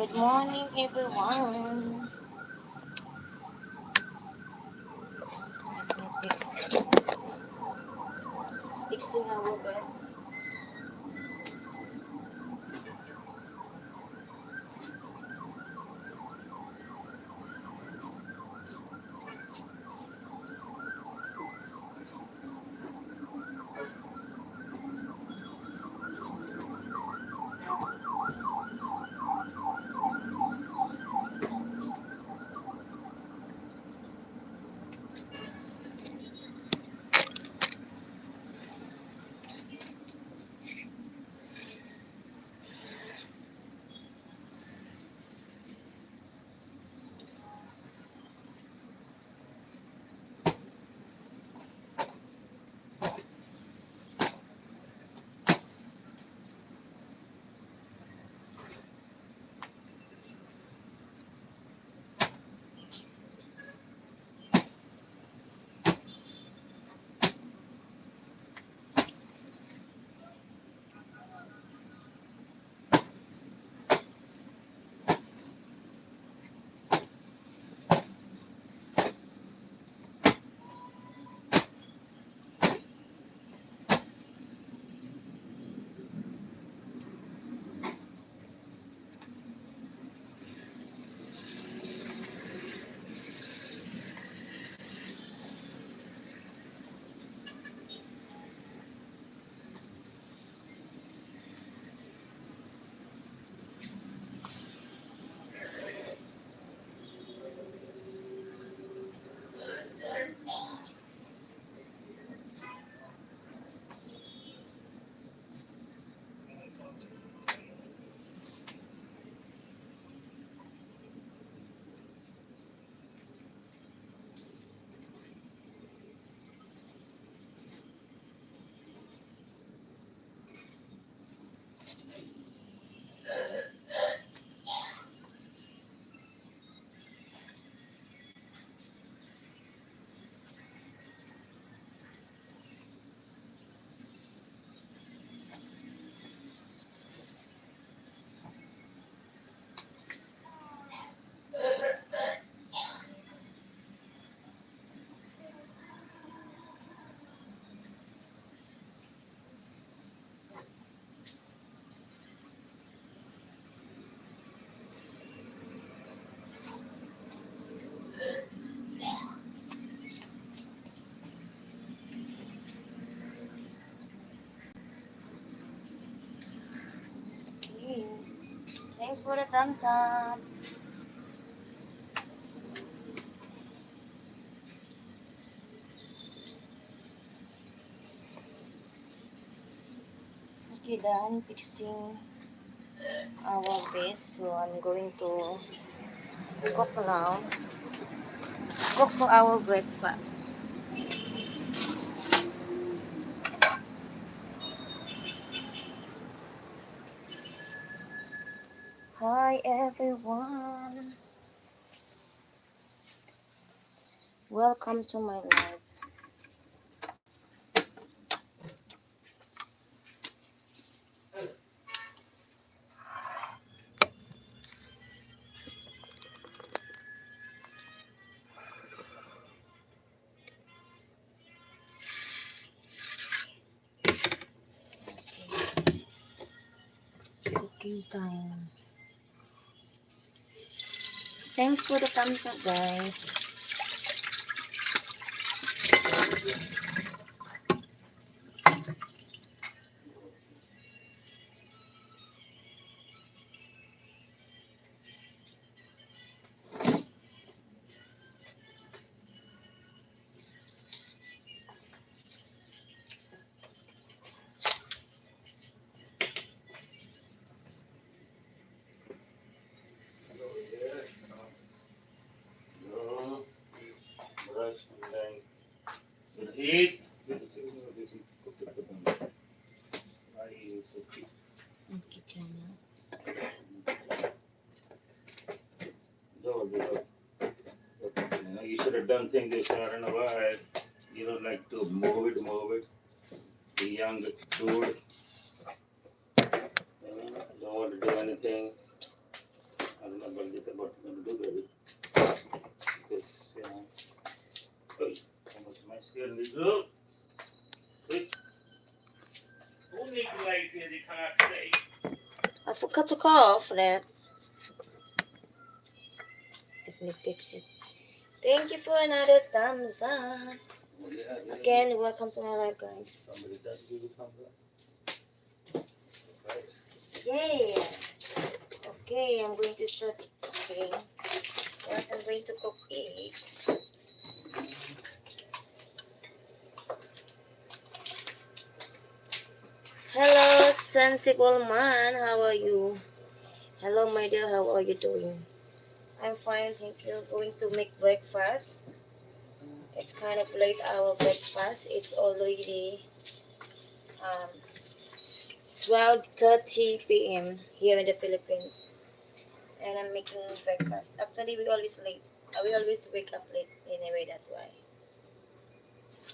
Good morning, everyone. Let me fix this. Fixing our bed. Okay. Thanks for the thumbs up. Okay, done fixing our bed. So I'm going to cook now. Cook for our breakfast. Hi everyone. Welcome to my live. Cooking time. Thanks for the thumbs up, guys. Eat. Okay, channel. You should have done things this year. I don't know why. You don't like to move it, move it. The young dude don't want to do anything. Ano na balita about the baby? Because, uy, kamu mas yan dito. Uy, unig like hindi ka nga today. I forgot to cough that. Let me fix it. Thank you for another thumbs up. Again, welcome to my live, guys. Somebody does give you thumbs up. Right. Yay! Okay, I'm going to start cooking. First, I'm going to cook it. Hello, sensible man. How are you? Hello, my dear. How are you doing? I'm fine, thank you. Going to make breakfast. It's kind of late hour breakfast. It's already 12:30 p.m. here in the Philippines, and I'm making breakfast. Actually, we always late. We always wake up late anyway. That's why.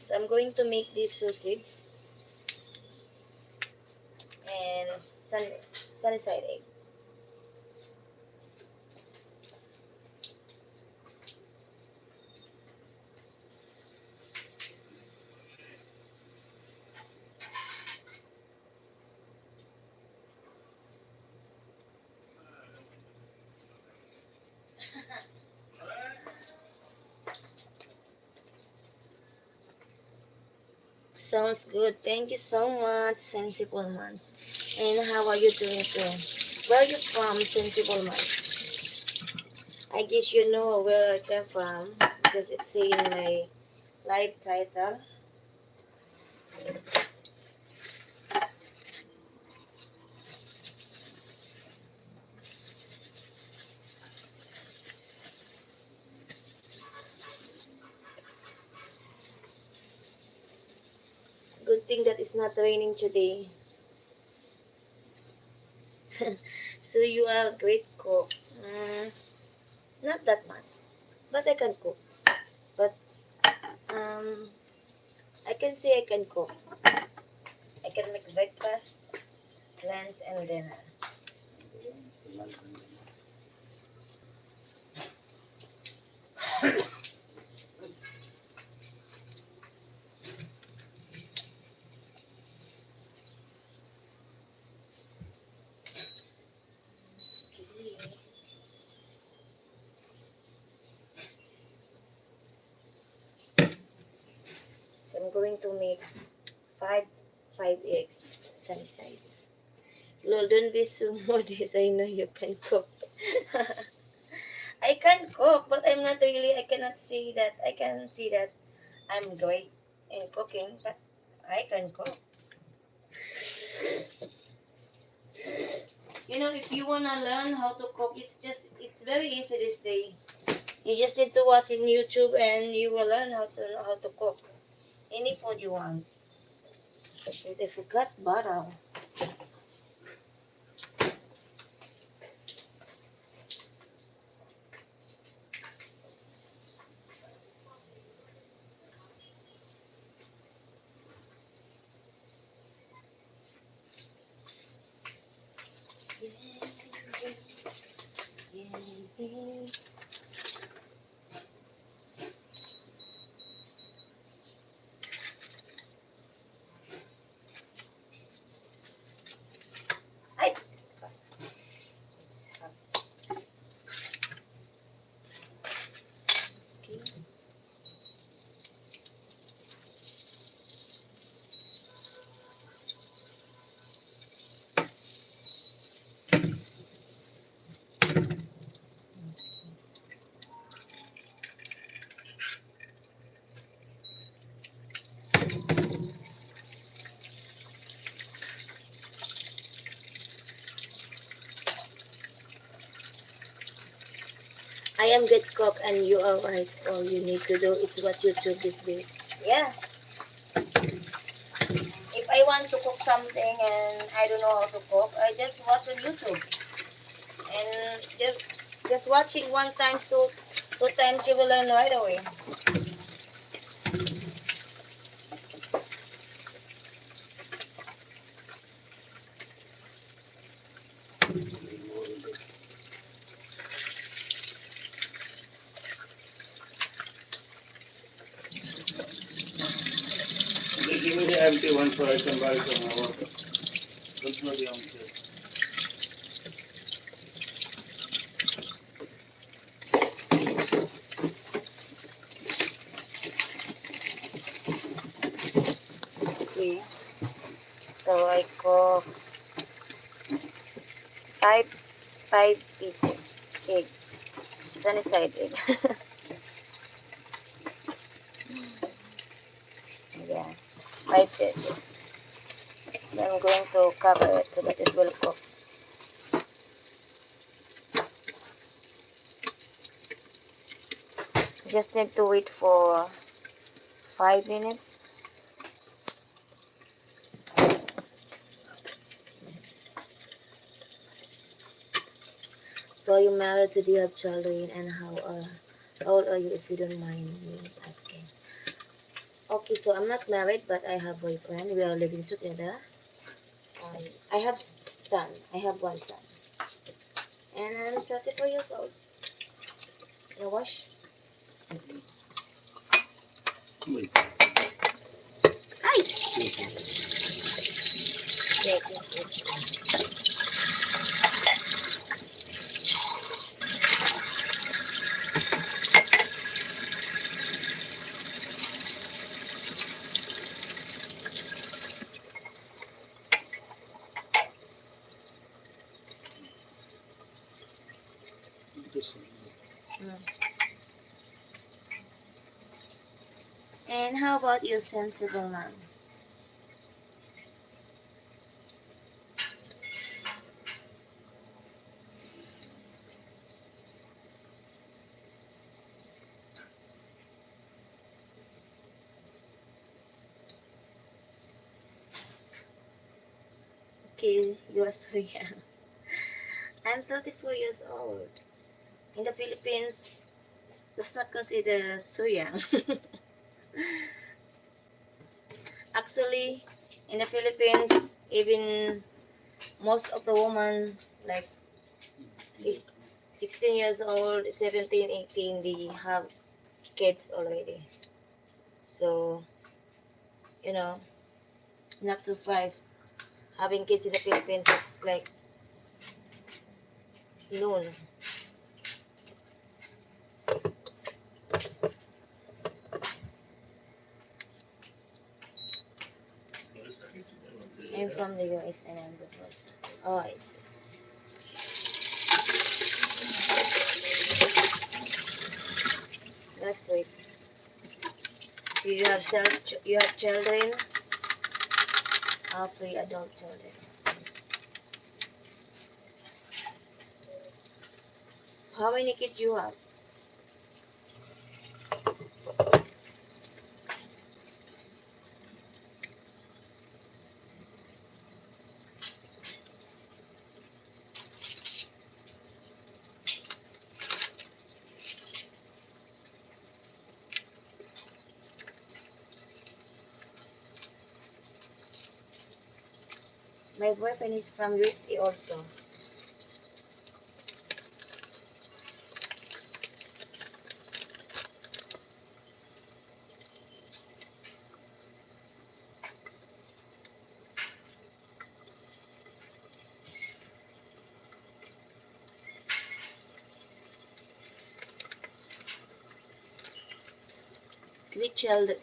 So I'm going to make these sausage and sunny side egg. Sounds good. Thank you so much, Sensible Mans. And how are you doing too? Where are you from, Sensible Mans? I guess you know where I came from because it's in my live title. It's a good thing that it's not raining today. So you are a great cook. Not that much, but I can cook. But um, I can say I can cook. I can make breakfast, lunch, and dinner. So I'm going to make five five eggs sunny side. Lol, don't be so modest. I know you can cook. I can cook, but I'm not really. I cannot say that. I can see that I'm great in cooking, but I can cook. You know, if you wanna learn how to cook, it's very easy this day. You just need to watch in YouTube, and you will learn how to cook any food you want. I forgot butter. I okay. I am good cook, and you are right. All you need to do is what YouTube is this. Yeah. If I want to cook something and I don't know how to cook, I just watch on YouTube. And just watching one time, two times, you will learn right away. me the empty one so I can buy some more. Don't know the empty. Okay. So I cook five pieces egg, sunny side egg. Yeah, 5 pieces. So I'm going to cover it so that it will cook. Just need to wait for 5 minutes. So you married to do you have children, and how old are you if you don't mind me asking? Okay, so I'm not married but I have boyfriend. We are living together. I have son. I have one son. And I'm 34 years old. You wash? Wait. Hi! Okay. Yeah, this. Mm. And how about you, sensible man? Okay, you are so young. I'm 34 years old. In the Philippines, that's not considered so young. Actually, in the Philippines, even most of the women, like 15, 16 years old, 17, 18, they have kids already. So, you know, not surprised. Having kids in the Philippines, it's like noon. I'm from the US and I'm divorced. Oh, I see. That's great. So you have children, three adult children. So how many kids you have? My boyfriend is from USA also.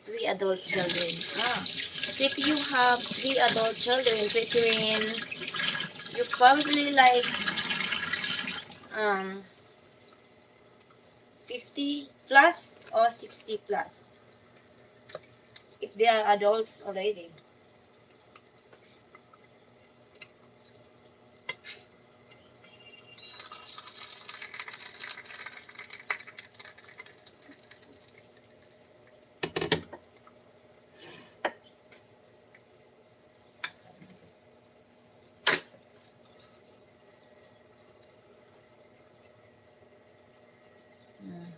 Three adult children. So if you have three adult children, so it means you probably like um 50 plus or 60 plus if they are adults already. Mm.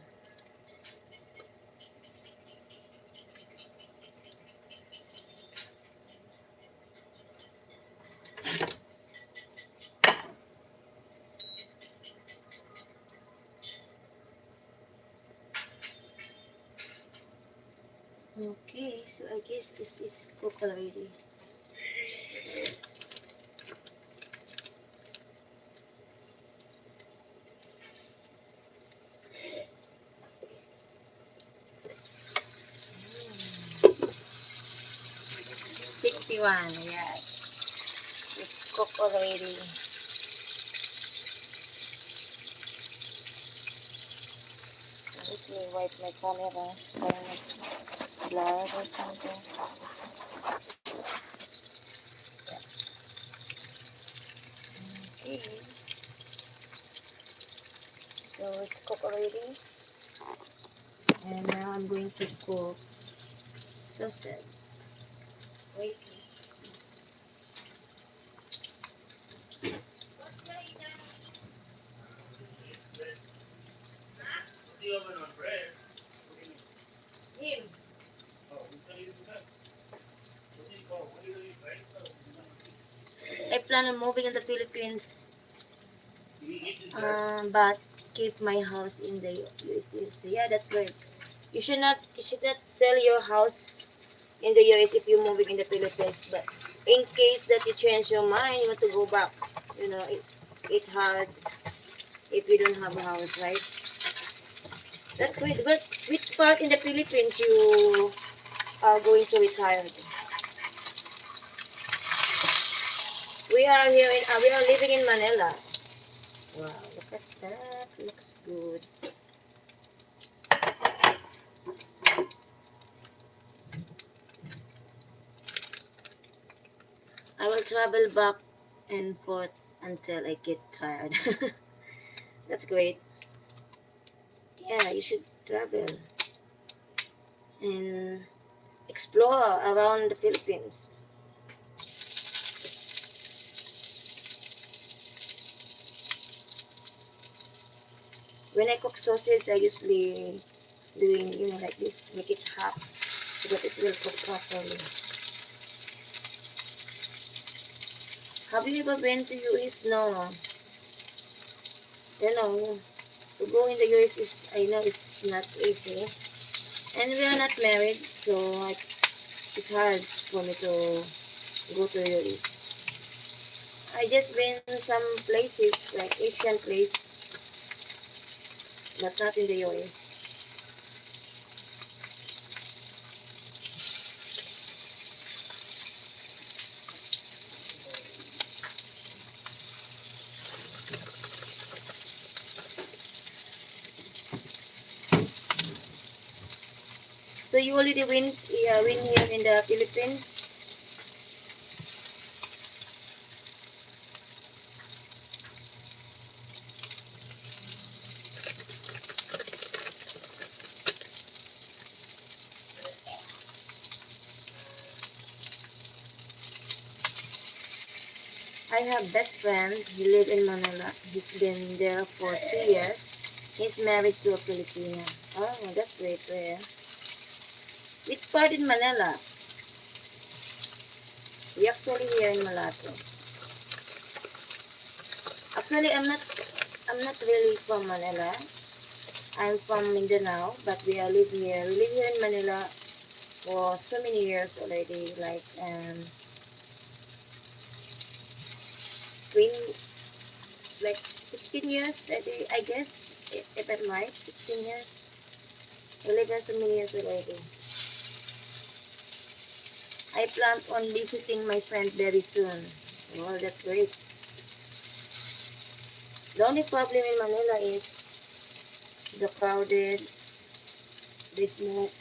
Okay, so I guess this is cooked already. Mm. 61, yes. It's cooked already. Let me wipe my camera para not blur or something. Okay, so it's cooked already. And now I'm going to cook sausage. Wait. The oven on bread. Him. Oh, we can't even do that. What do you call? What do you eat, right? I plan on moving in the Philippines, You eat this bread? but keep my house in the USA. So yeah, that's great. You should not sell your house in the US if you're moving in the Philippines. But in case that you change your mind, you want to go back. It's hard if you don't have a house, right? That's great. But which part in the Philippines you are going to retire? We are living in Manila. Wow, look at that. Looks good. I will travel back and forth until I get tired. That's great. Yeah, you should travel and explore around the Philippines. When I cook sausage, I usually doing like this, make it half so that it will cook properly. Have you ever been to US? No. You know, to go in the US is I know it's not easy, and we are not married, so it's hard for me to go to US. I just been some places like Asian place, but not in the US. So you already win here in the Philippines. I have best friend. He live in Manila. He's been there for 3 years. He's married to a Filipina. Oh, that's great. Where? Which part in Manila? We actually here in Malato. Actually, I'm not really from Manila. I'm from Mindanao, but we are live here. We live here in Manila for so many years already, like 20, like 16 years, I guess, if I'm right, 16 years. We live here so many years already. I plan on visiting my friend very soon. Well, that's great. The only problem in Manila is the crowded, the smoke,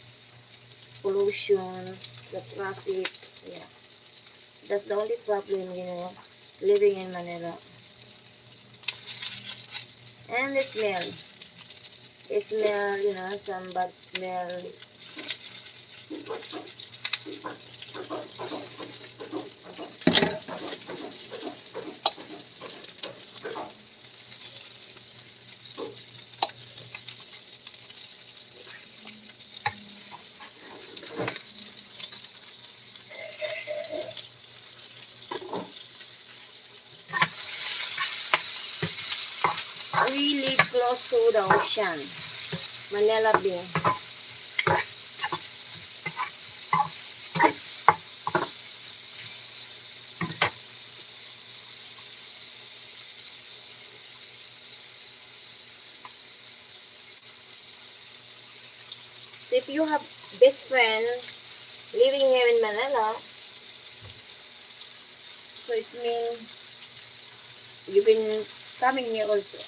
pollution, the traffic. Yeah, that's the only problem, living in Manila. And the smell. The smell, some bad smell. We live close to the ocean. Manila Bay. if you have best friend living here in Manila, so it means you've been coming here also.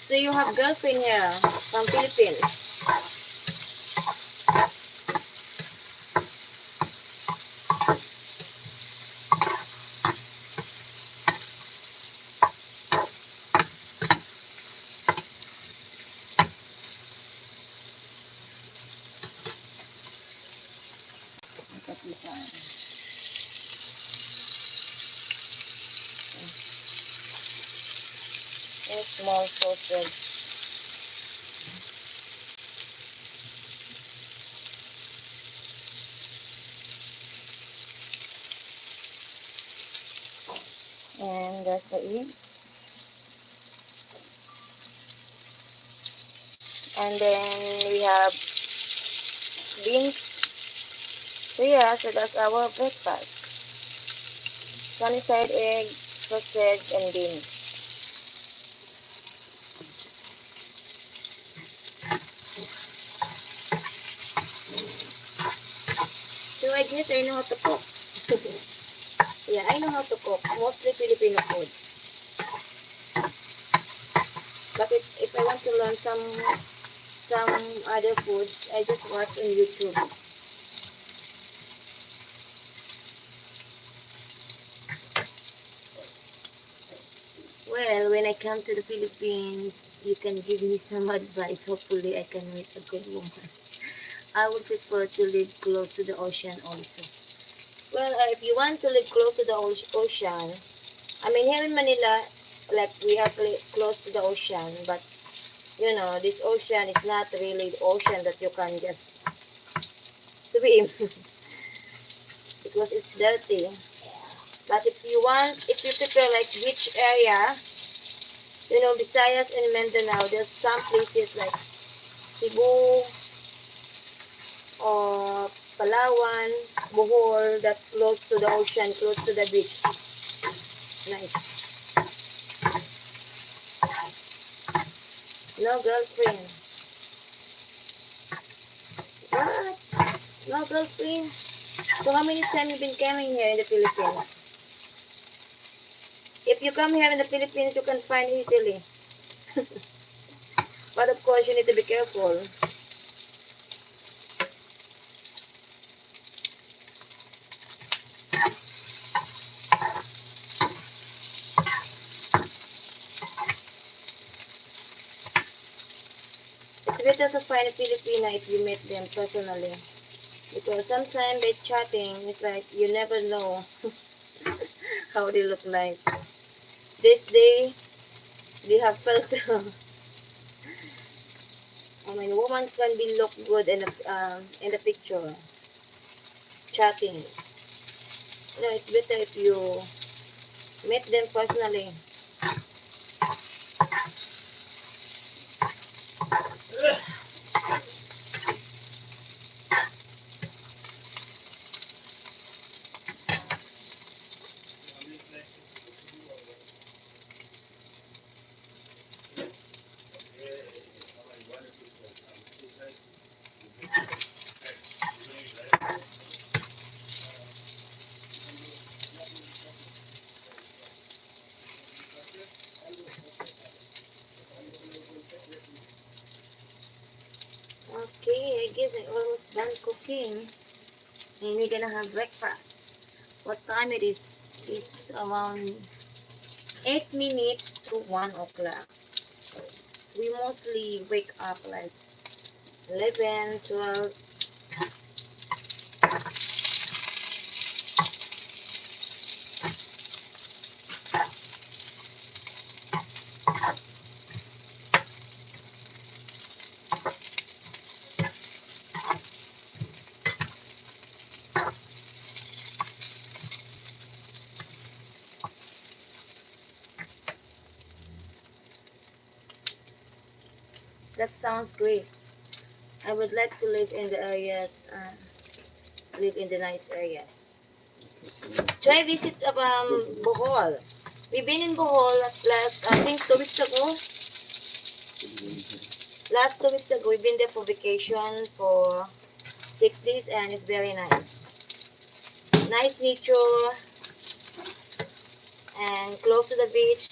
So you have girlfriend here from Philippines. Look at this one. A small sausage. And that's the egg. And then we have beans. So yeah, so that's our breakfast. Sunny side egg, sausage, and beans. So I guess I know how to cook. Yeah, I know how to cook. Mostly Filipino food. But if I want to learn some other foods, I just watch on YouTube. Well, when I come to the Philippines, you can give me some advice. Hopefully, I can meet a good woman. I would prefer to live close to the ocean also. Well, if you want to live close to the ocean, I mean, here in Manila, like we are close to the ocean, but you know, this ocean is not really the ocean that you can just swim because it's dirty. But if you prefer like beach area, you know, Visayas and Mindanao, there's some places like Cebu or Palawan, Bohol, that close to the ocean, close to the beach. Nice. No girlfriend. What? No girlfriend? So how many times you been coming here in the Philippines? If you come here in the Philippines, you can find easily. But of course, you need to be careful. It's better to find a Filipina if you meet them personally. Because sometimes by chatting, it's like you never know how they look like. This day, they have filter. I mean, woman can be look good in the picture, chatting. You know, it's better if you meet them personally. Okay, I guess I almost done cooking. And we're gonna have breakfast. What time it is? It's around 8 minutes to 1 o'clock. So we mostly wake up like 11, 12. That sounds great. I would like to live in the areas, live in the nice areas. Try visit Bohol. We've been in Bohol last, I think 2 weeks ago. Last 2 weeks ago, we've been there for vacation for 6 days, and it's very nice. Nice nature and close to the beach.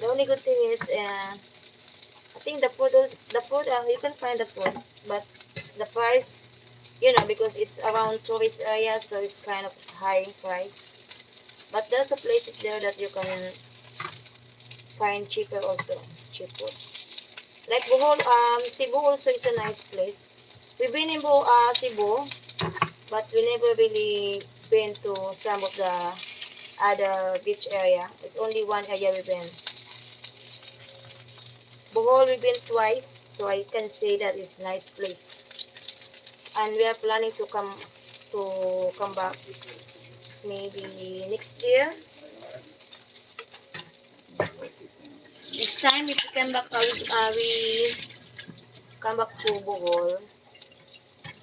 The only good thing is, I think you can find the food, but the price, because it's around tourist area, so it's kind of high price. But there's a places there that you can find cheaper also, cheap food. Like Bohol, Cebu also is a nice place. We've been in Cebu, but we never really been to some of the other beach area. It's only one area we've been. Bohol we've been twice, so I can say that it's nice place. And we are planning to come back maybe next year. Next time if we come back, we come back to Bohol,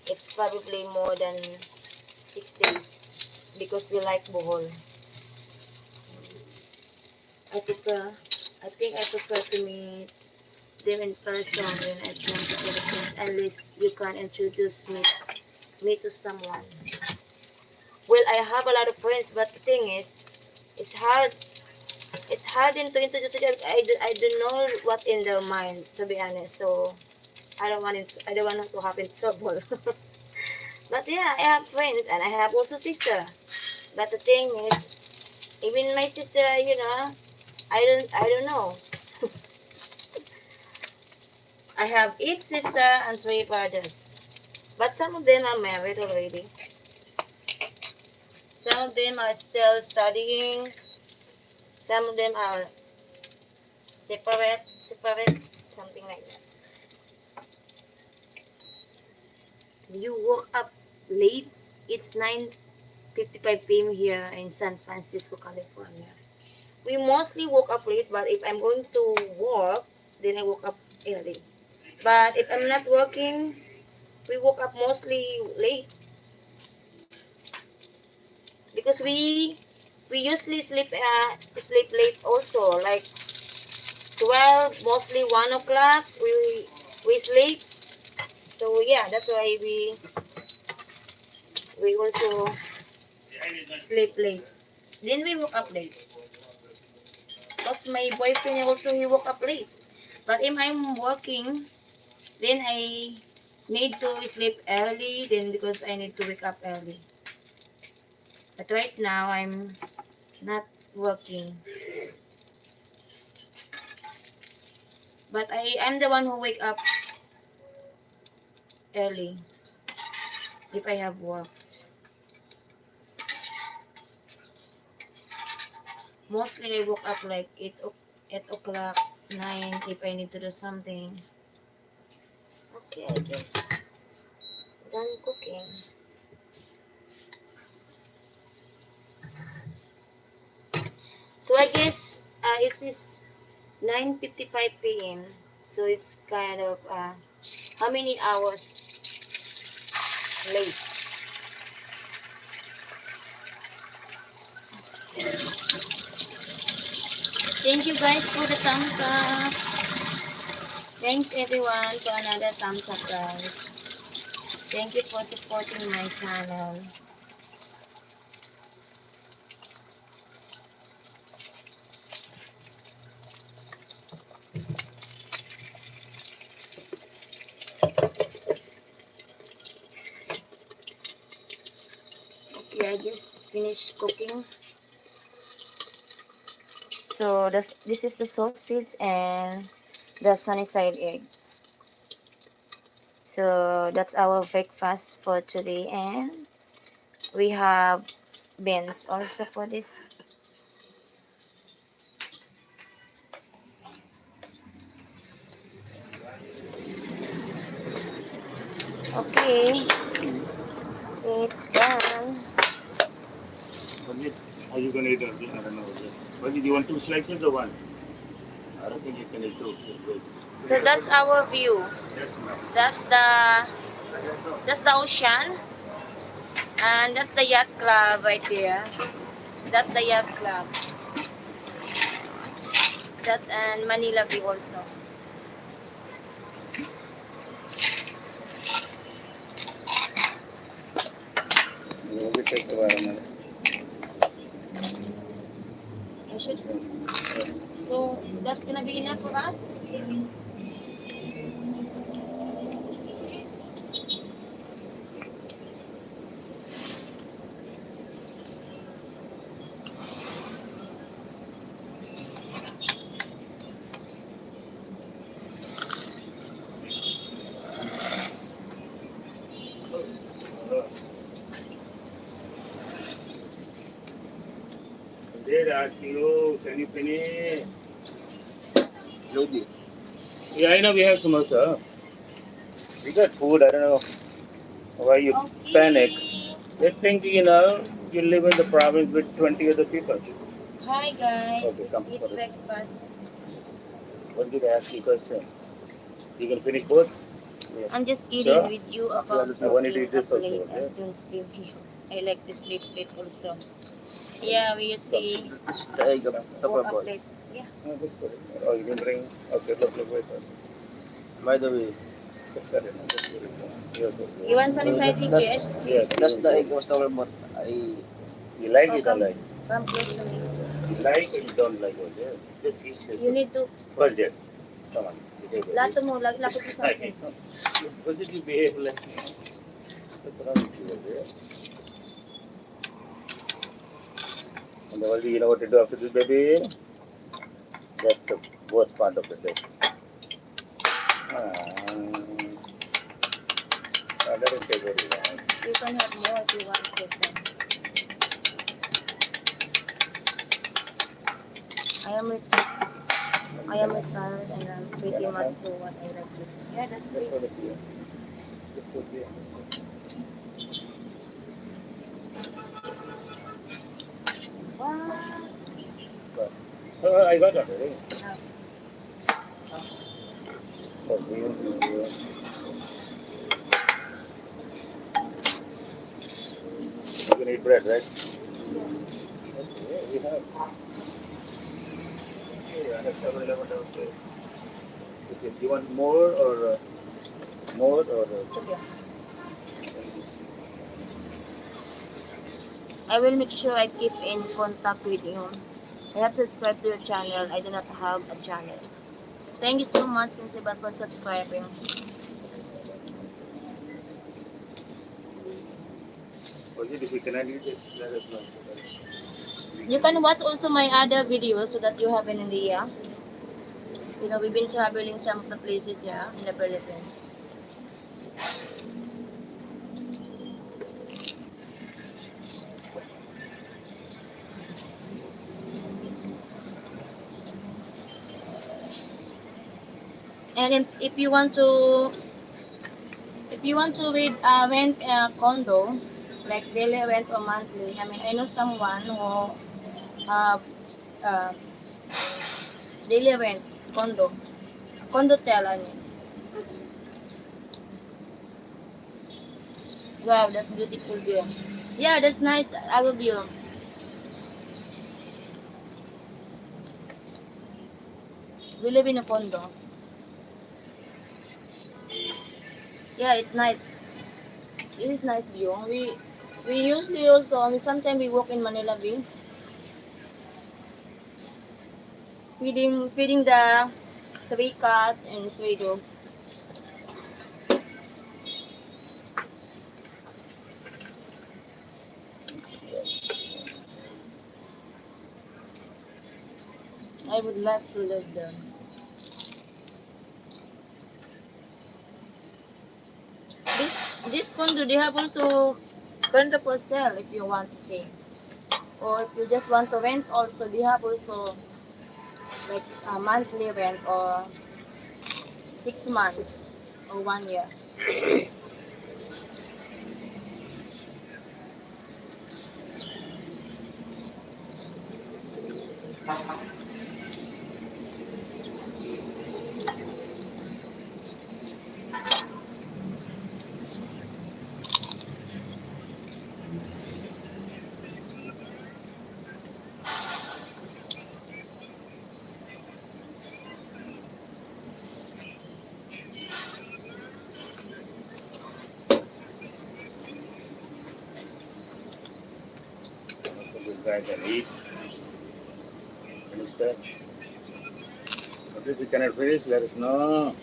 it's probably more than 6 days because we like Bohol. I think I prefer to meet them in person when I come to Philippines. At least you can introduce me to someone. Well, I have a lot of friends, but the thing is, it's hard. It's hard to introduce them. I don't know what in their mind, to be honest. So I don't want to have in trouble. But yeah, I have friends and I have also sister. But the thing is, even my sister, I don't know. I have 8 sisters and 3 brothers. But some of them are married already. Some of them are still studying. Some of them are separate, something like that. You woke up late. It's 9:55 p.m. here in San Francisco, California. We mostly woke up late, but if I'm going to work, then I woke up early. But if I'm not working, we woke up mostly late because we usually sleep late also, like 12, mostly 1 o'clock. We sleep. So yeah, that's why we also sleep late. Then we woke up late. Because my boyfriend also, he woke up late. But if I'm working, then I need to sleep early, then because I need to wake up early. But right now, I'm not working. But I'm the one who wake up early if I have work. Mostly I woke up like 8 o'clock, 9 if I need to do something. Okay, I guess. Done cooking. So I guess it is 9:55 p.m. So it's kind of how many hours late? Thank you guys for the thumbs up. Thanks everyone for another thumbs up, guys. Thank you for supporting my channel. Okay, I just finished cooking. So this is the sausage and the sunny side egg. So that's our breakfast for today, and we have beans also for this. Okay, it's done. How you gonna eat it? I don't know. But do you want 2 slices or one? I don't think you can eat 2. So that's our view. Yes, ma'am. That's the ocean, and that's the yacht club right there. That's the yacht club. That's and Manila View also. take the watermelon. I should. So that's gonna be enough for us. Did ask you, can you finish? Maybe. Yeah, I know we have samosa. We got food. I don't know why you panic. Just think, you live in the province with 20 other people. Hi guys, Okay, let's come. eat breakfast. What did I ask you question? You can finish food? Yes. I'm just kidding Sure. with you about I wanted to cooking eat this up also, late. okay? Don't blame me. I like to sleep late also. Yeah, we usually This is the egg of woke up boy. late. Yeah. No, just put it. Oh, you can bring. Okay, look, wait. By the way, Just cut it. Just put it. Yes, okay. You want sunny side, that's Jed? Yes, that's you the can egg I was talking about. You like Oh, it or like? come close to me. You like or you don't like it? Yeah. Just eat this. You need to Budget. Come on. Behave like lato this. mo, lapit mo sa Like akin. it. Budget, you behave like What's wrong with you, okay? And only you know what to do after this, baby? That's the worst part of the day. That doesn't take very long. You can have more if you want to. I am retired and I'm pretty much do what I like to do. Yeah, that's Just great. put it here. Just put it here. Wow. I got it already. Now, Oh, green, green. You can eat bread, right? Okay, we have. Yeah, I have 7-Eleven downstairs. Okay, you want more or okay. I will make sure I keep in contact with you. I have subscribed to your channel. I do not have a channel. Thank you so much, Sinsiban, for subscribing. if you cannot eat, just let us know. You can watch also my other videos so that you have an idea. We've been traveling some of the places here in the Philippines. And if you want to rent a condo, like daily rent or monthly, I know someone who have uh, daily rent condo tel, I mean. Wow, that's beautiful view. Yeah, that's nice. I will view. We live in a condo. Yeah, it's nice. It is nice view. We usually also, sometimes we walk in Manila Bay, feeding the stray cat and stray dog. I would love to live there. This condo, they have also condo for sale if you want to say, or if you just want to rent also, they have also like a monthly rent or 6 months or 1 year. guy can eat. Understand? But if you cannot finish, let us know.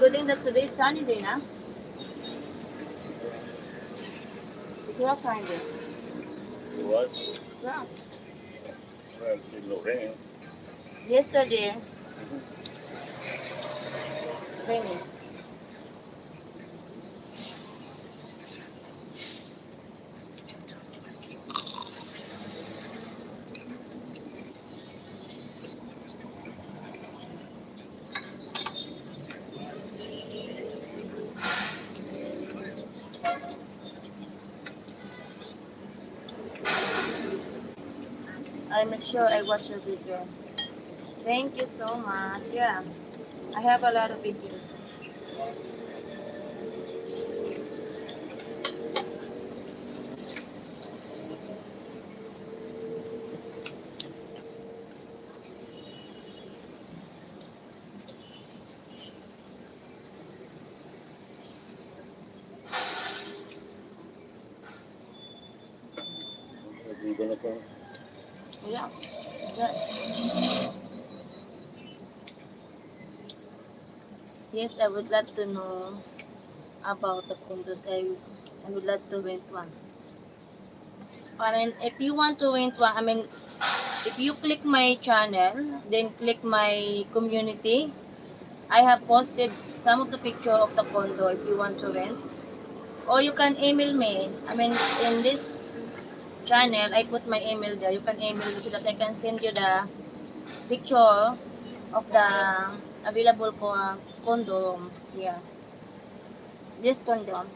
Good thing that today's sunny day, na? It's rough Friday. It was Yeah. well, it's no rain. Yesterday, raining. I make sure I watch your video. Thank you so much. Yeah, I have a lot of videos. We're gonna go. Yeah. Good. Yes, I would like to know about the condos. I would like to rent one. I mean, if you want to rent one, I mean, if you click my channel, then click my community, I have posted some of the picture of the condo if you want to rent. Or you can email me. I mean, in this channel, I put my email there. You can email me so that I can send you the picture of the available condo. Yeah, this condo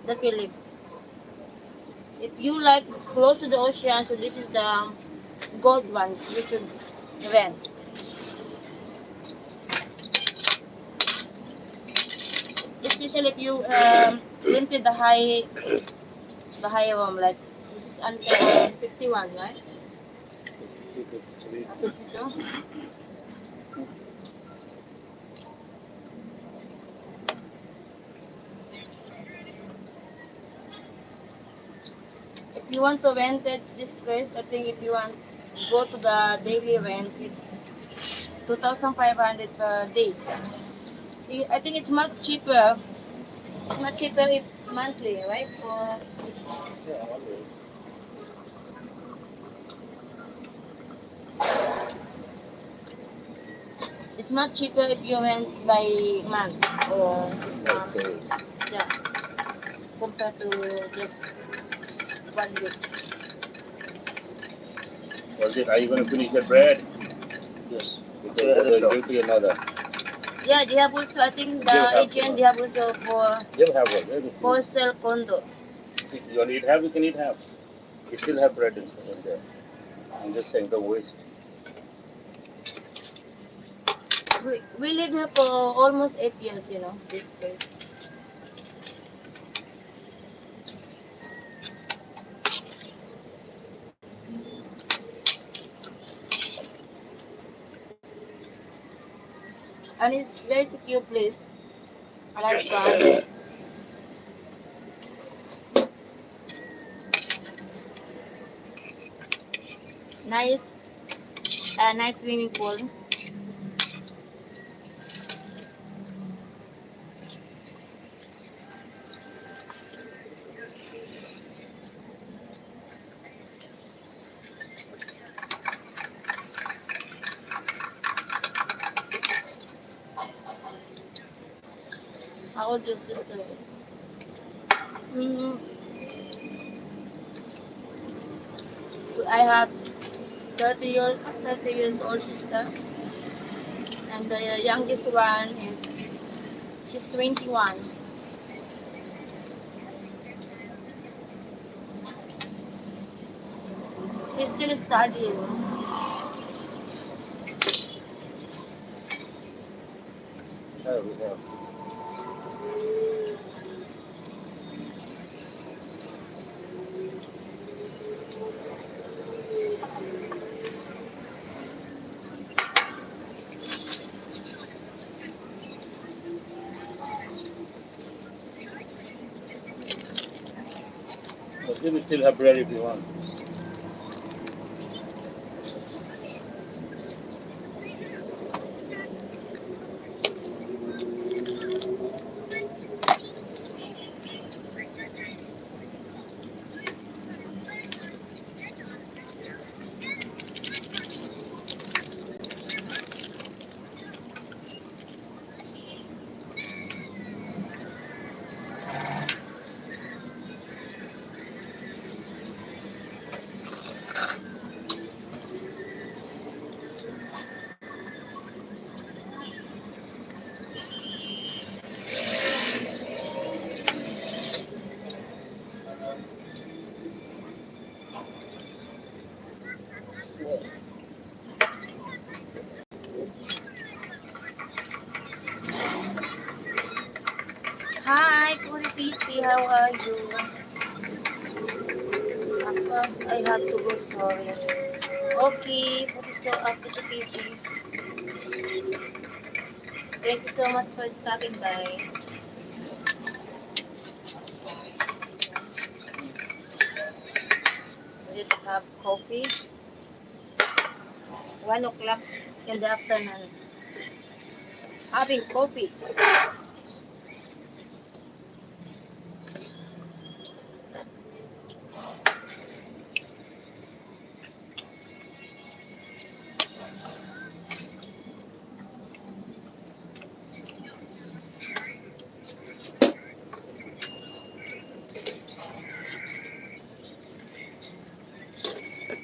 that we live. If you like close to the ocean, so this is the gold one. You should rent. Especially if you rented the high room, like this is under 51, right? 253. 52. If you want to rent this place, I think if you want go to the daily rent, it's 2,500 per day. I think it's much cheaper. It's much cheaper if monthly, right? For Yeah, always. it's not cheaper if you rent by month or 6 months. Okay. Yeah, compared to just 1 week. Was it? Are you gonna finish the bread? Yes. Because what will do to your mother? Yeah, they have also, I think the They have agent, they have also You have one. Where is for it? sale condo. If you want to eat half, you can eat half. You still have bread inside in there. I'm just saying, don't waste. We live here for almost 8 years, you know, this place. And it's very secure place. I like that. Nice, nice swimming pool. How old your sister is? Mm, I have 30 years old sister, And the youngest one is, she's 21. She's still studying. Yeah, we have. But we still have bread if you want. Hi, Puri PC, how are you? I have to go, sorry. Okay, Puri so after the PC. Thank you so much for stopping by. Let's have coffee. 1 o'clock in the afternoon. Having coffee.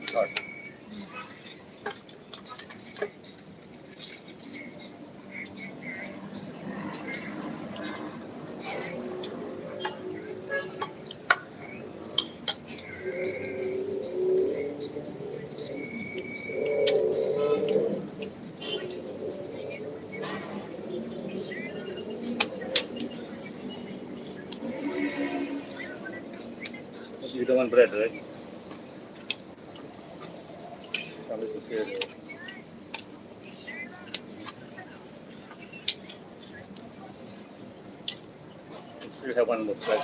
Start. You don't want bread, right? Somebody to share it. You still have one more slice.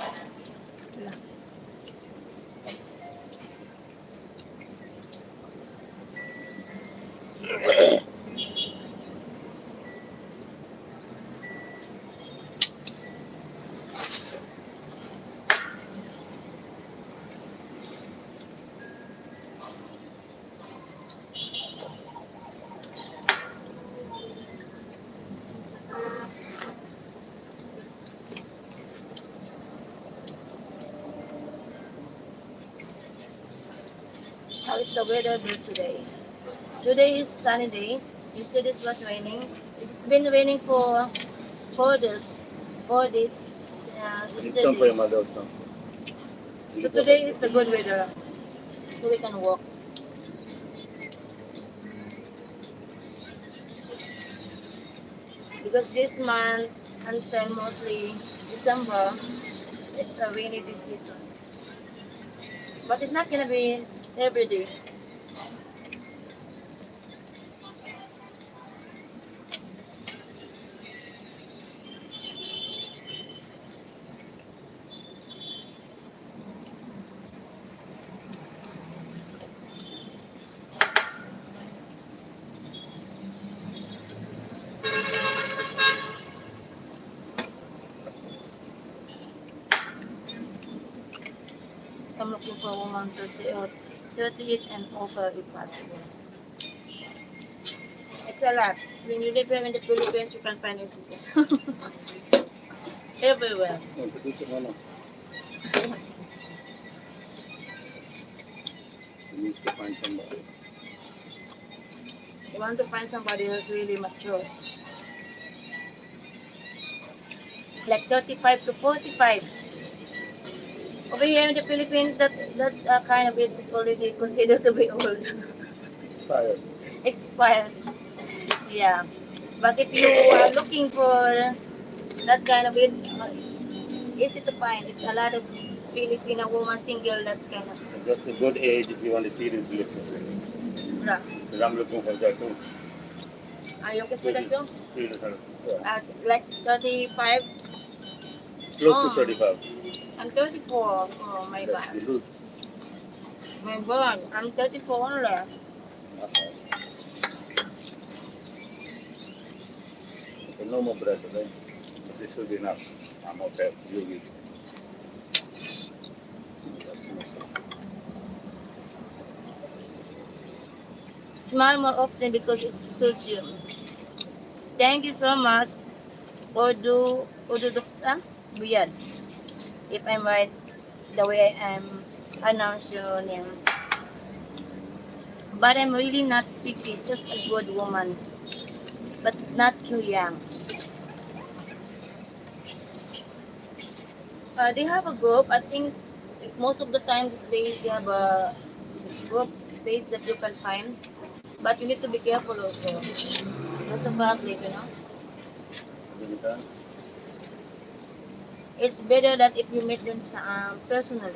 How is the weather there today? Today is sunny day. Yesterday it was raining. It's been raining for 4 days. 4 days. Need some for your Yesterday. mother also. So today is the good weather. So we can walk. Because this month until mostly December, it's a rainy this season. But it's not gonna be every day. I'm looking for a woman 38 and over if possible. It's a lot. When you live here in the Philippines, you can find it everywhere. No, produce it, no. He needs to find somebody. I want to find somebody who's really mature. Like 35 to 45. Over here in the Philippines, that's kind of age is already considered to be old. Tired. Expired. Yeah. But if you are looking for that kind of age, it's easy to find. It's a lot of Filipino woman single that kind of. That's a good age if you want a serious relationship. Yeah. Because I'm looking for that too. Are you looking for that too? Yeah. Like 35? Close Oh. to 35. I'm 34. Oh, my That's bad. you lose. My bad. I'm 34 only. Okay. Okay, no more bread today. This will be enough. I'm okay. You eat. That's enough. Smile more often because it suits you. Thank you so much, Oduduksa Buyads. If I'm right, the way I'm announced your name. But I'm really not picky, just a good woman, but not too young. They have a group. I think most of the time these days they have a group page that you can find. But you need to be careful also. Because of public, you know. Anytime? It's better that if you meet them personally.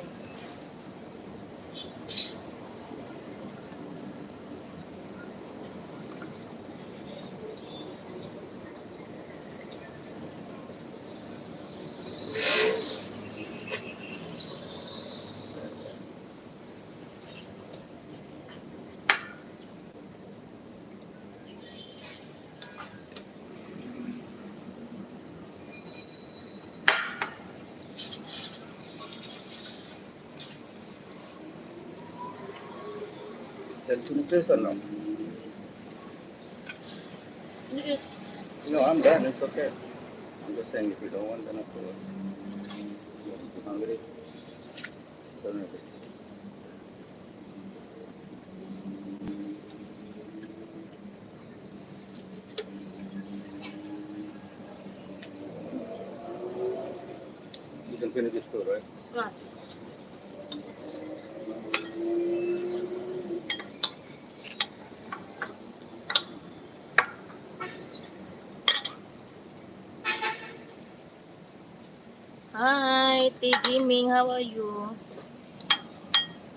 Then finish this or no? No, I'm done. It's okay. I'm just saying if you don't want, then of course. You're hungry? Don't eat it. You can finish this too, right? Yeah. Hi, T. Gaming, how are you?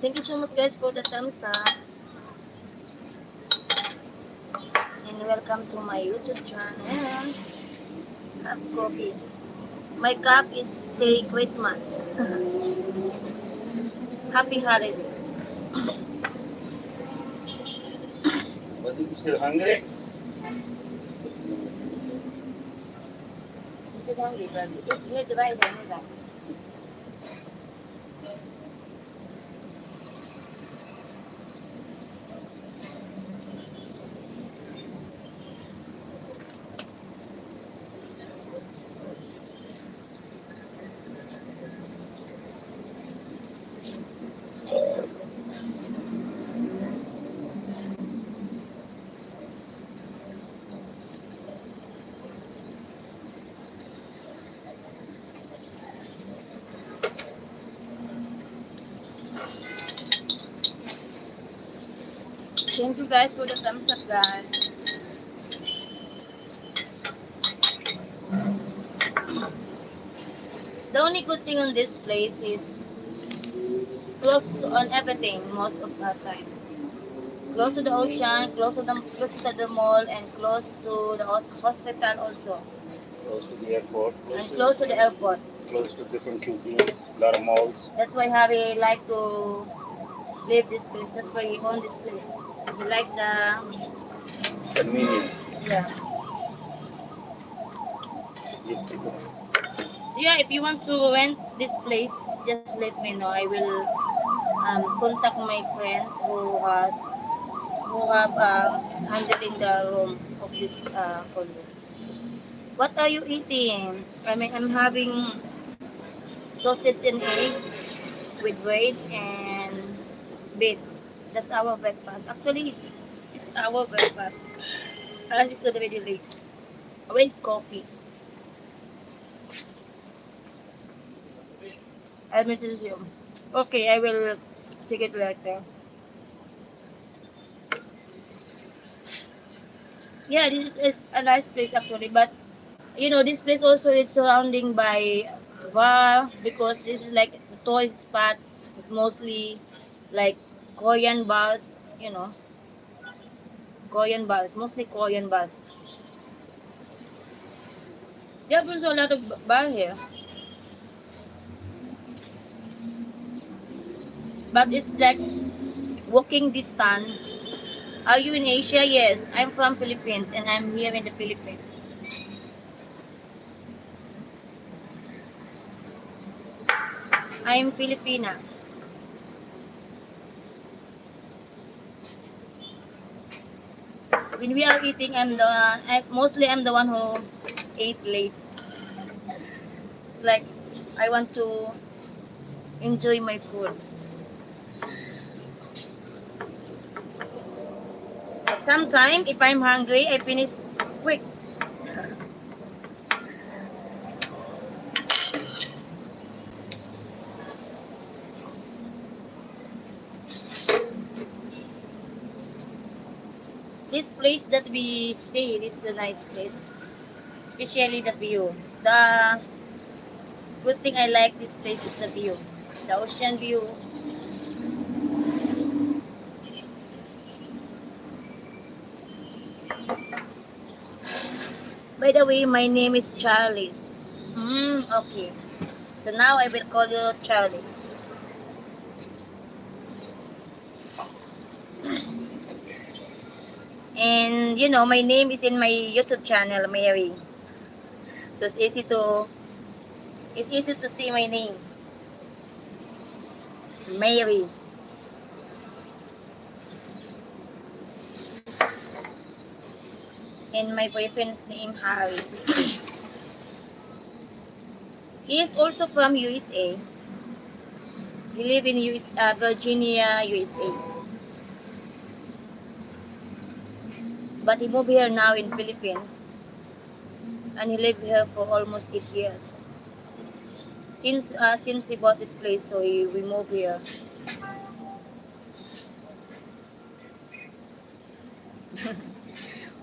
Thank you so much guys for the thumbs up. And welcome to my YouTube channel. Have coffee. My cup is say Christmas. Happy holidays. But if you're still hungry, It's a hungry, but you need to rice, I know that. Thank you guys for the thumbs up, guys. The only good thing on this place is close to on everything most of the time. Close to the ocean, close to the mall, and close to the hospital also, close to the airport, and close to the airport. close to different cuisines, a lot of malls. That's why Harry like to live this place. That's why he own this place. He likes the Convenient. yeah. So yeah, if you want to rent this place, just let me know. I will contact my friend who have handling the room of this condo. What are you eating? I mean, I'm having sausage and egg with bread and beets. That's our breakfast. Actually, It's our breakfast. And it's already late. I went coffee. I message you. Okay, I will check it later. Yeah, is a nice place actually, but you know this place also is surrounding by bar because this is like the toy spot. It's mostly like Korean bars, you know, Korean bars, mostly Korean bars. There's also a lot of bar here, but it's like walking distance. Are you in Asia? Yes, I'm from Philippines and I'm here in the Philippines. I'm Filipina. When we are eating, I'm the one who ate late. It's like I want to enjoy my food. But sometimes if I'm hungry, I finish quick. This place that we stay, this is the nice place, especially the view. The good thing I like this place is the view, the ocean view. By the way, my name is Charles. Okay. So now I will call you Charles. And you know, my name is in my YouTube channel, Mary. So it's easy to see my name, Mary. And my boyfriend's name Harry. He is also from USA. He live in Virginia, USA. But he moved here now in Philippines, and he lived here for almost 8 years. Since he bought this place, so we moved here.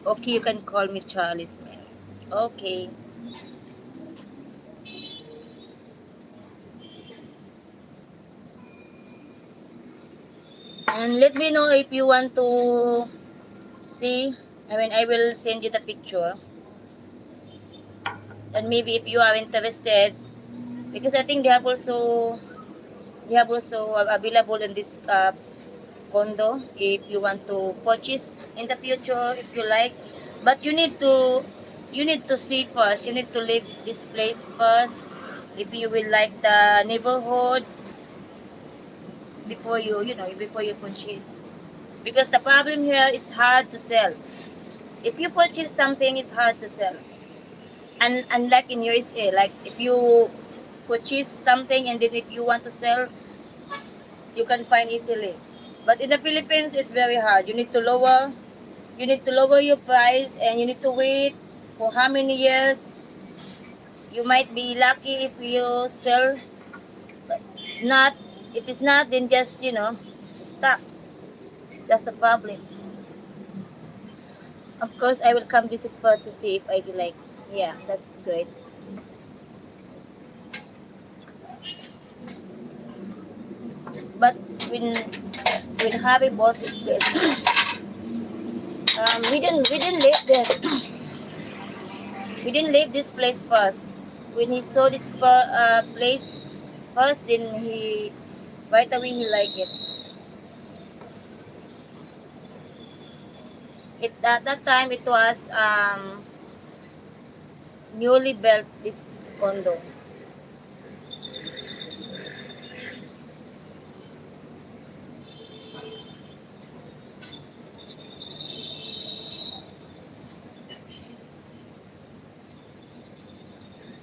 Okay, you can call me Charles, man. Okay. And let me know if you want to see. I will send you the picture. And maybe if you are interested, because I think they have also available in this condo if you want to purchase in the future if you like. But you need to see first. You need to leave this place first if you will like the neighborhood before before you purchase. Because the problem here is hard to sell. If you purchase something, it's hard to sell. And unlike in USA, like if you purchase something and then if you want to sell, you can find easily. But in the Philippines, it's very hard. You need to lower your price and you need to wait for how many years. You might be lucky if you sell, but not. If it's not, then just stop. That's the problem. Of course, I will come visit first to see if I like. Yeah, that's good. But when when Harvey bought this place, we didn't live there. We didn't leave this place first. When he saw this place first, then he right away he liked it. It at that time it was newly built this condo.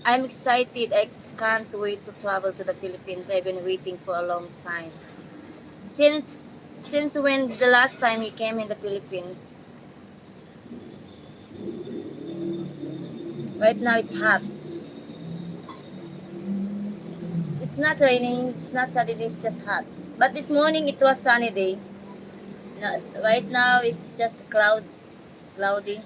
I'm excited. I can't wait to travel to the Philippines. I've been waiting for a long time. Since Since when the last time you came in the Philippines? Right now it's hot. It's not raining, it's not sunny, it's just hot. But this morning it was sunny day. No, right now it's just cloudy.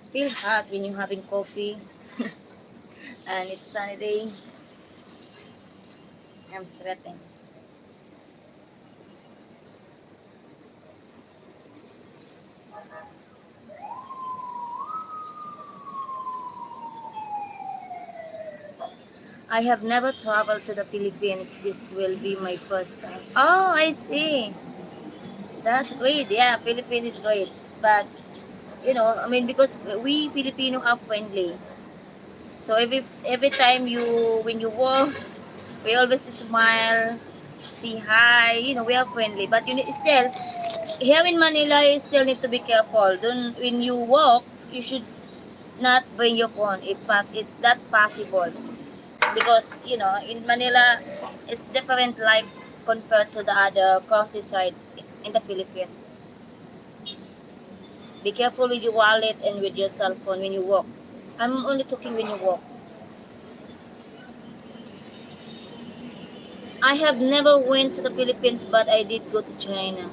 Feel hot when you're having coffee and it's sunny day. I'm sweating. I have never traveled to the Philippines. This will be my first time. Oh, I see. That's great. Yeah, Philippines is great. But, I mean, because we Filipino are friendly. So every time when you walk, we always smile, say hi. We are friendly. But still, here in Manila, you still need to be careful. Don't when you walk, you should not bring your phone. It that possible because in Manila, it's different life compared to the other countryside in the Philippines. Be careful with your wallet and with your cell phone when you walk. I'm only talking when you walk. I have never went to the Philippines, but I did go to China.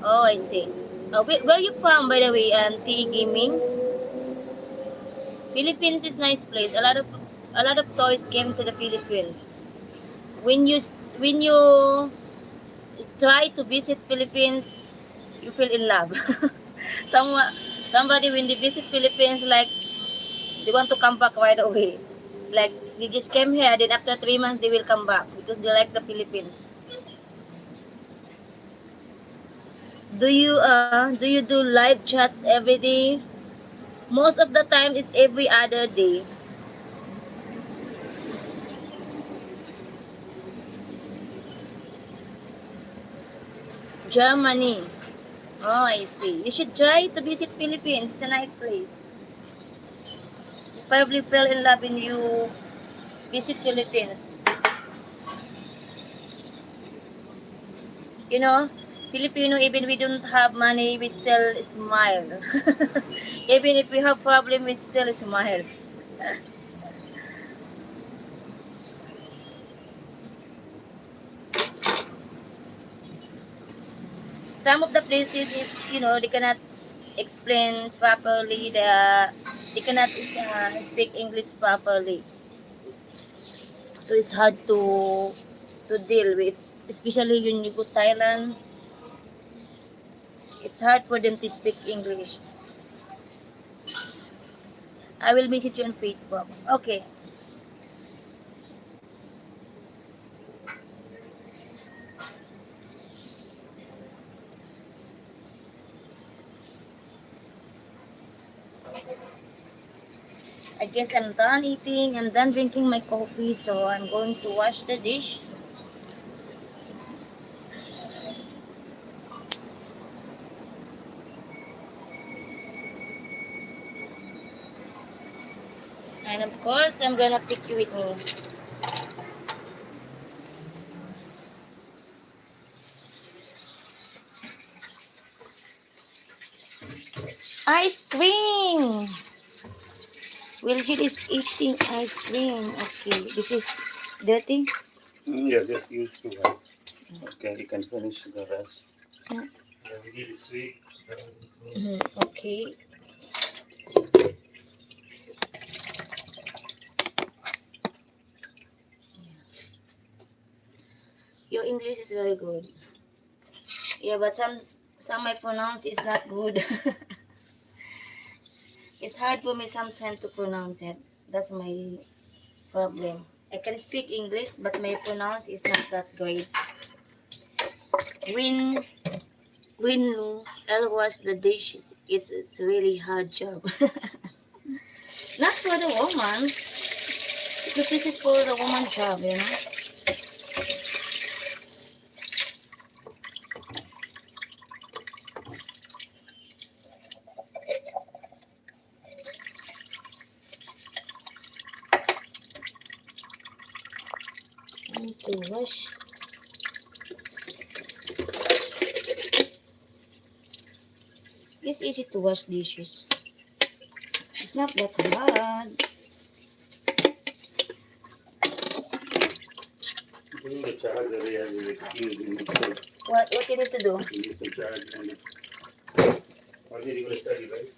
Oh, I see. Where are you from, by the way? TE Gaming. Philippines is nice place. A lot of toys came to the Philippines. When you when you try to visit Philippines, you feel in love. Someone, somebody when they visit Philippines, like they want to come back right away. Like they just came here, then after 3 months they will come back because they like the Philippines. Do you do live chats every day? Most of the time it's every other day. Germany. Oh, I see. You should try to visit Philippines. It's a nice place. You probably fell in love when you visit Philippines. You know, Filipino, even we don't have money, we still smile. Even if we have problem, we still smile. Some of the places is, they cannot explain properly. They cannot speak English properly. So it's hard to deal with, especially when you go Thailand. It's hard for them to speak English. I will message you on Facebook. Okay. I guess I'm done eating. I'm done drinking my coffee, so I'm going to wash the dish. And of course, I'm gonna take you with me. Ice cream! Wilgit is eating ice cream. Okay, this is dirty. Yeah, just use to one. Okay, you can finish the rest. Mm. Yeah, we need it sweet. Okay. Your English is very good. Yeah, but some I pronounce is not good. It's hard for me sometimes to pronounce it. That's my problem. I can speak English, but my pronounce is not that great. When when I'll wash the dishes, it's a really hard job. Not for the woman, because this is for the woman job. need to wash. It's easy to wash dishes. It's not that hard. Do the charger there with the keys in the phone. What you need to do? You need to charge and what did you go study, right?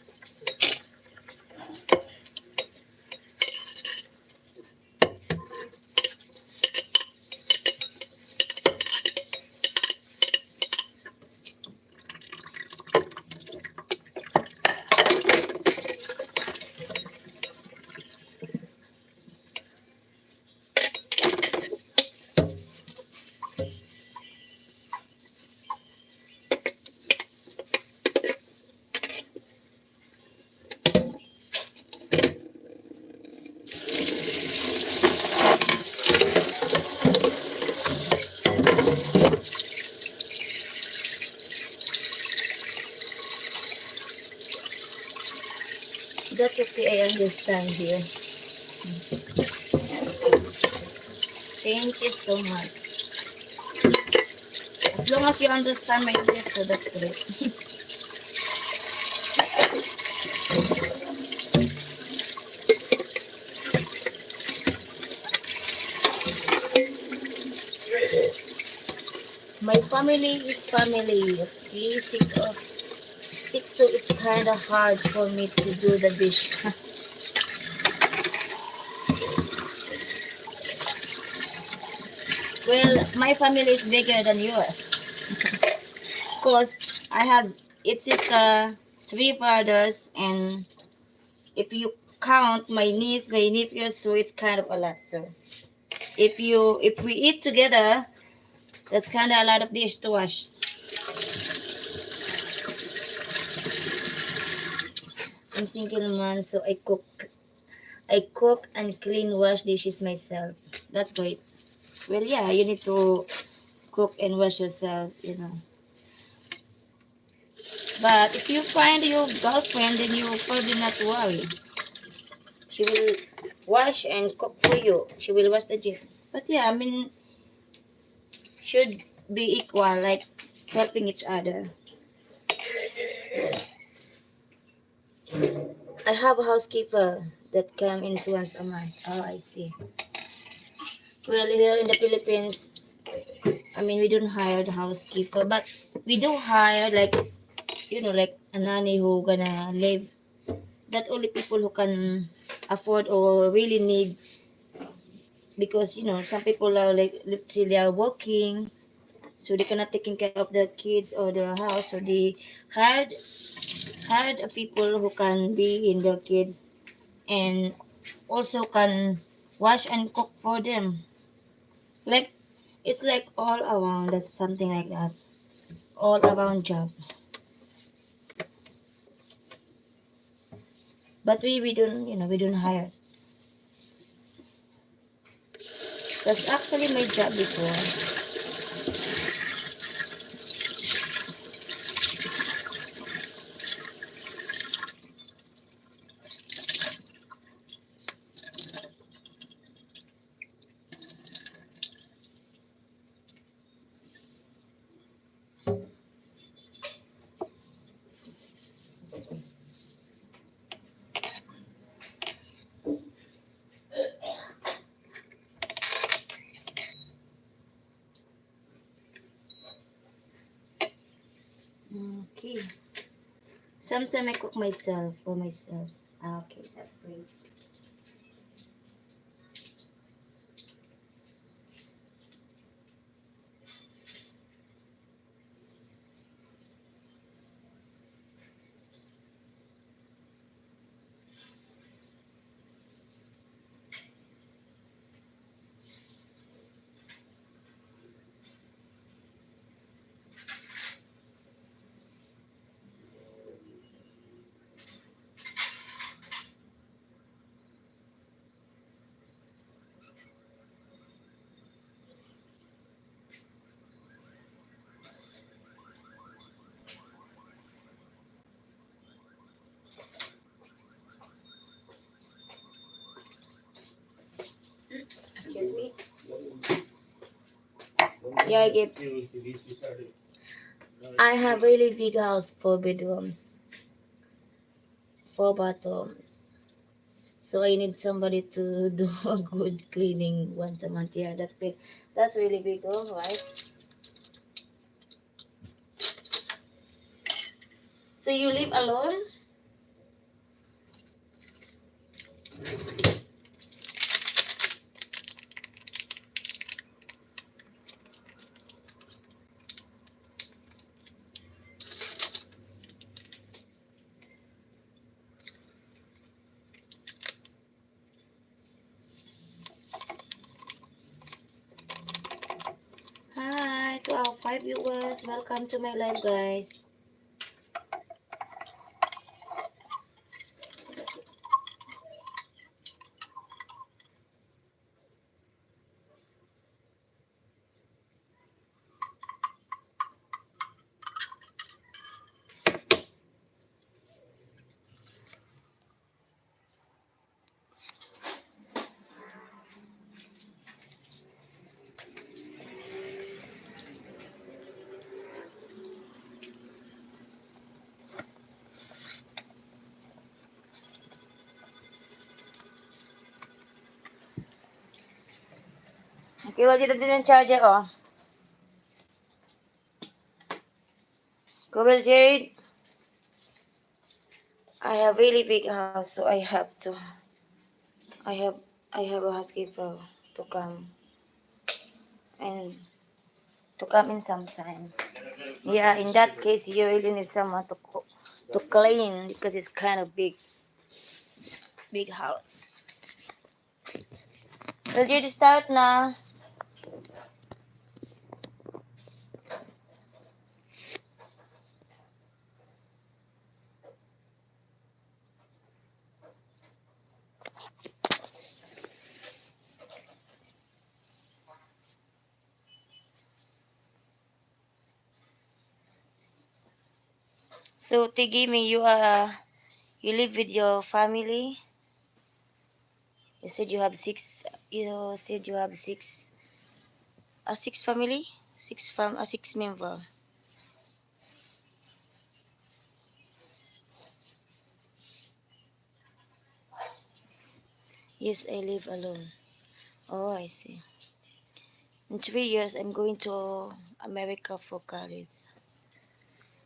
That's okay, I understand you. Thank you so much. As long as you understand my English, so that's great. My family is family. Okay, six, so it's kind of hard for me to do the dish. Well, my family is bigger than yours. Because I have eight sister, three brothers, and if you count my niece, my nephews, so it's kind of a lot. So if we eat together, that's kind of a lot of dish to wash. I'm single man, so I cook and clean, wash dishes myself. That's great. Well, yeah, you need to cook and wash yourself, you know. But if you find your girlfriend, then you probably not worry. She will wash and cook for you. She will wash the dish. But yeah, I mean, should be equal, like helping each other. I have a housekeeper that come in once a month. Oh, I see. Well, here in the Philippines, I mean, we don't hire the housekeeper, but we do hire like, you know, like a nanny who gonna live. That only people who can afford or really need, because you know some people are like, let's say they are working, so they cannot taking care of the kids or the house, so they hired people who can be in the kids and also can wash and cook for them. Like it's like all around. That's something like that. All around job. But we don't, you know, we don't hire. That's actually my job before. Okay. Sometimes I cook myself for myself. Ah, okay, that's great. Yeah, I have really big house, 4 bedrooms, 4 bathrooms. So I need somebody to do a good cleaning once a month. Yeah, that's big. That's really big, all right. So you live alone? Hi to our 5 viewers. Welcome to my live, guys. Okay, well, dito din ang charger, oh. Go, Jade. I have really big house, so I have, I have a housekeeper to come and to come in sometime. Yeah, in that case, you really need someone to clean because it's kind of big house. Well, Jade, start na. So, Tigimi, you live with your family. You said you have six. You said you have six. Six family. Six member. Yes, I live alone. Oh, I see. In 3 years, I'm going to America for college.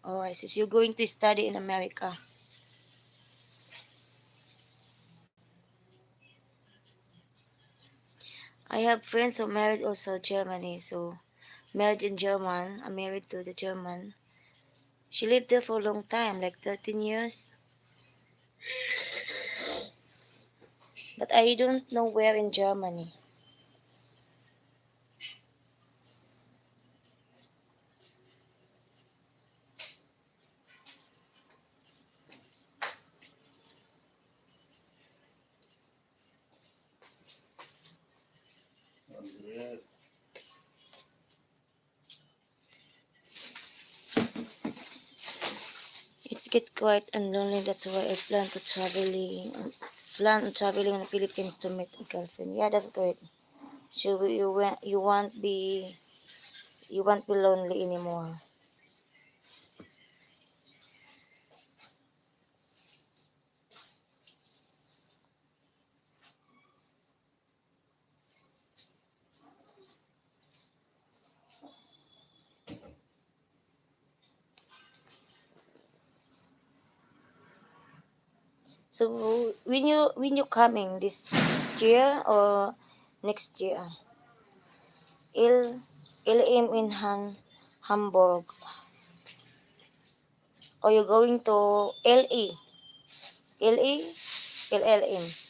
Oh, I see. So you're going to study in America. I have friends who married also Germany. So married in German. I'm married to the German. She lived there for a long time, like 13 years. But I don't know where in Germany. It's get quiet and lonely. That's why I plan on traveling in the Philippines to meet a girlfriend. Yeah, that's great. So you won't be lonely anymore. So when you coming this year or next year? Il im in Hamburg. Or you going to LE? LE? LLM.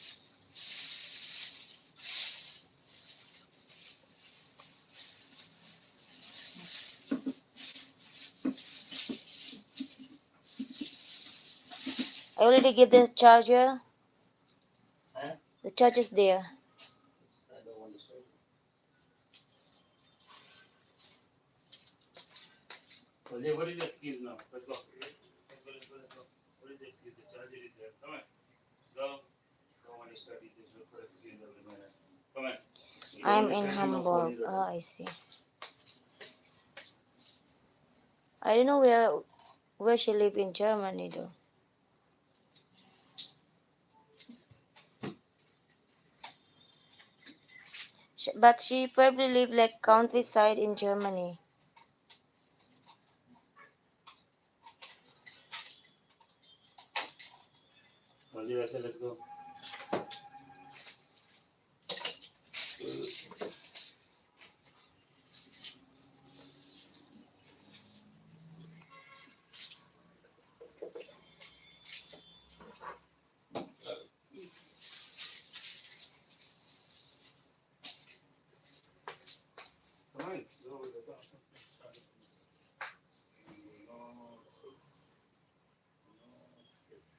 I already give the charger. Huh? The charger's there. I don't want to say. Well, yeah, what is the excuse now? Let's go. Let's go. What is the excuse? The charger is there. Come on. Go. Don't want to study. Just look for excuse every minute. Come on. You don't I'm want to in study, no phone Hamburg. either. Oh, I see. I don't know where she live in Germany though. But she probably live like countryside in Germany. Ready, Rachel, let's go. Come on, go with the dog. No space. No space.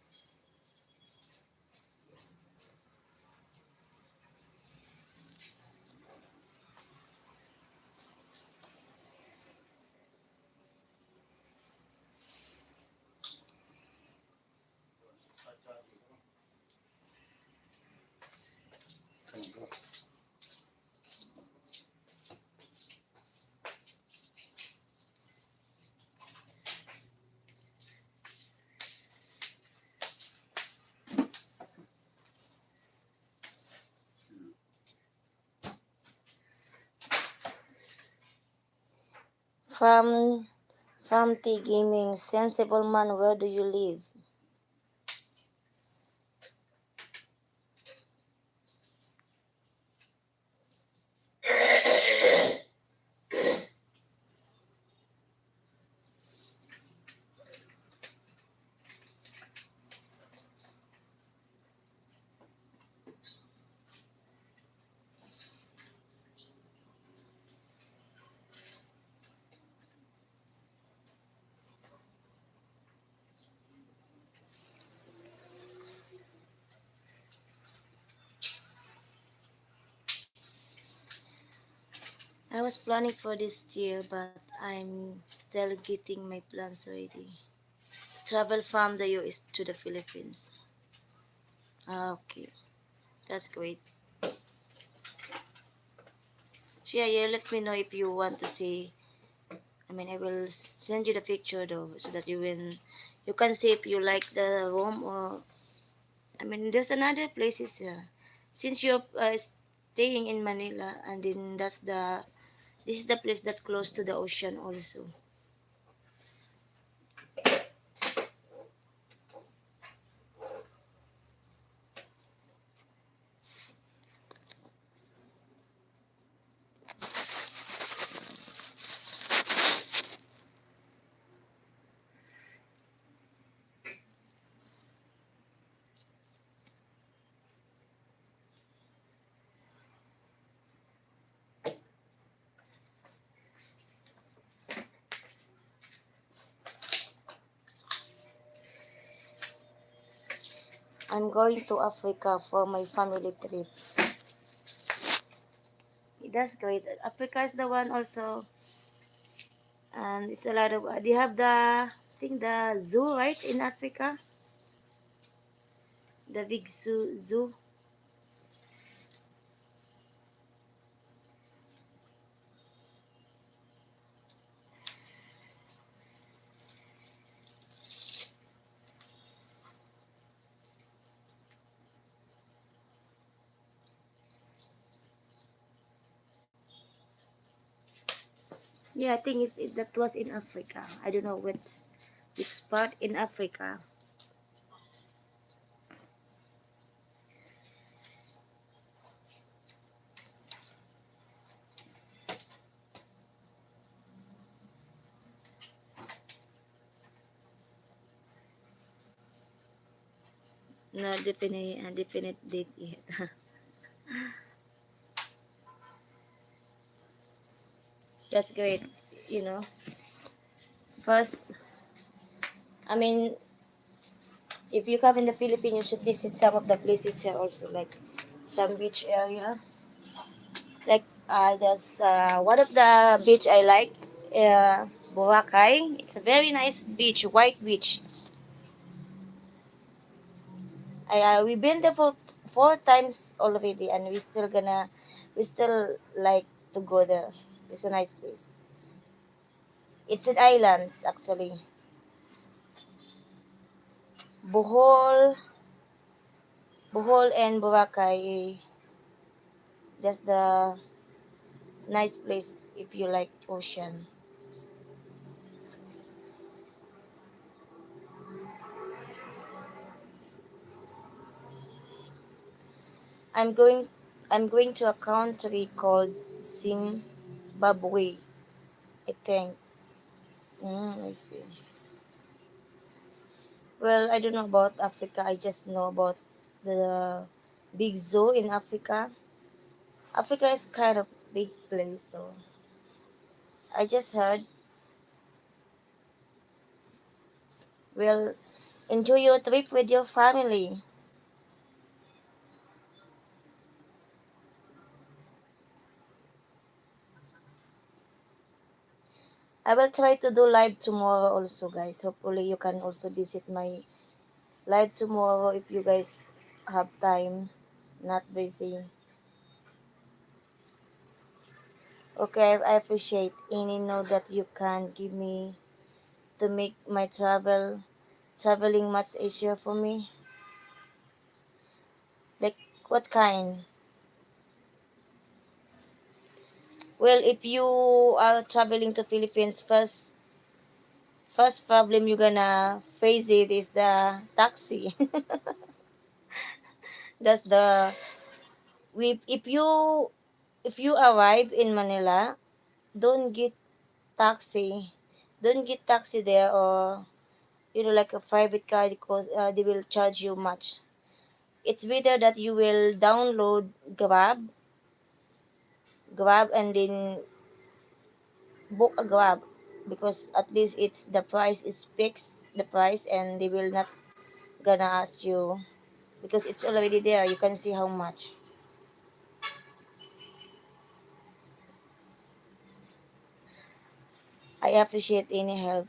Come on, go. From T Gaming, sensible man, where do you live? I was planning for this year, but I'm still getting my plans ready. To travel from the US to the Philippines. Okay, that's great. So yeah, you let me know if you want to see. I mean, I will send you the picture though, so that you can see if you like the room or. I mean, there's another places. Since you're staying in Manila, and then this is the place that close to the ocean also. I'm going to Africa for my family trip. That's great. Africa is the one also, and it's a lot of. They have I think the zoo right in Africa, the big zoo. Yeah, I think that was in Africa. I don't know which part in Africa. No definite date yet. That's great. You know, first, I mean, if you come in the Philippines, you should visit some of the places here also, like some beach area. Like there's one of the beach I like, Boracay. It's a very nice beach, white beach. We've been there for 4 times already, and we still like to go there. It's a nice place. It's in islands actually. Bohol, Bohol and Boracay. That's the nice place if you like ocean. I'm going I'm going to a country called Zimbabwe, I think. I see. Well, I don't know about Africa. I just know about the big zoo in Africa. Africa is kind of big place though. I just heard. Well, enjoy your trip with your family. I will try to do live tomorrow also, guys. Hopefully you can also visit my live tomorrow if you guys have time, not busy. Okay, I appreciate any note that you can give me to make my traveling much easier for me. Like what kind? Well, if you are traveling to Philippines, first problem you're gonna face it is the taxi. That's the if you arrive in Manila, don't get taxi. Don't get taxi there or like a private car because they will charge you much. It's better that you will download Grab and then book a Grab because at least it's the price is fixed the price and they will not gonna ask you because it's already there. You can see how much. I appreciate any help.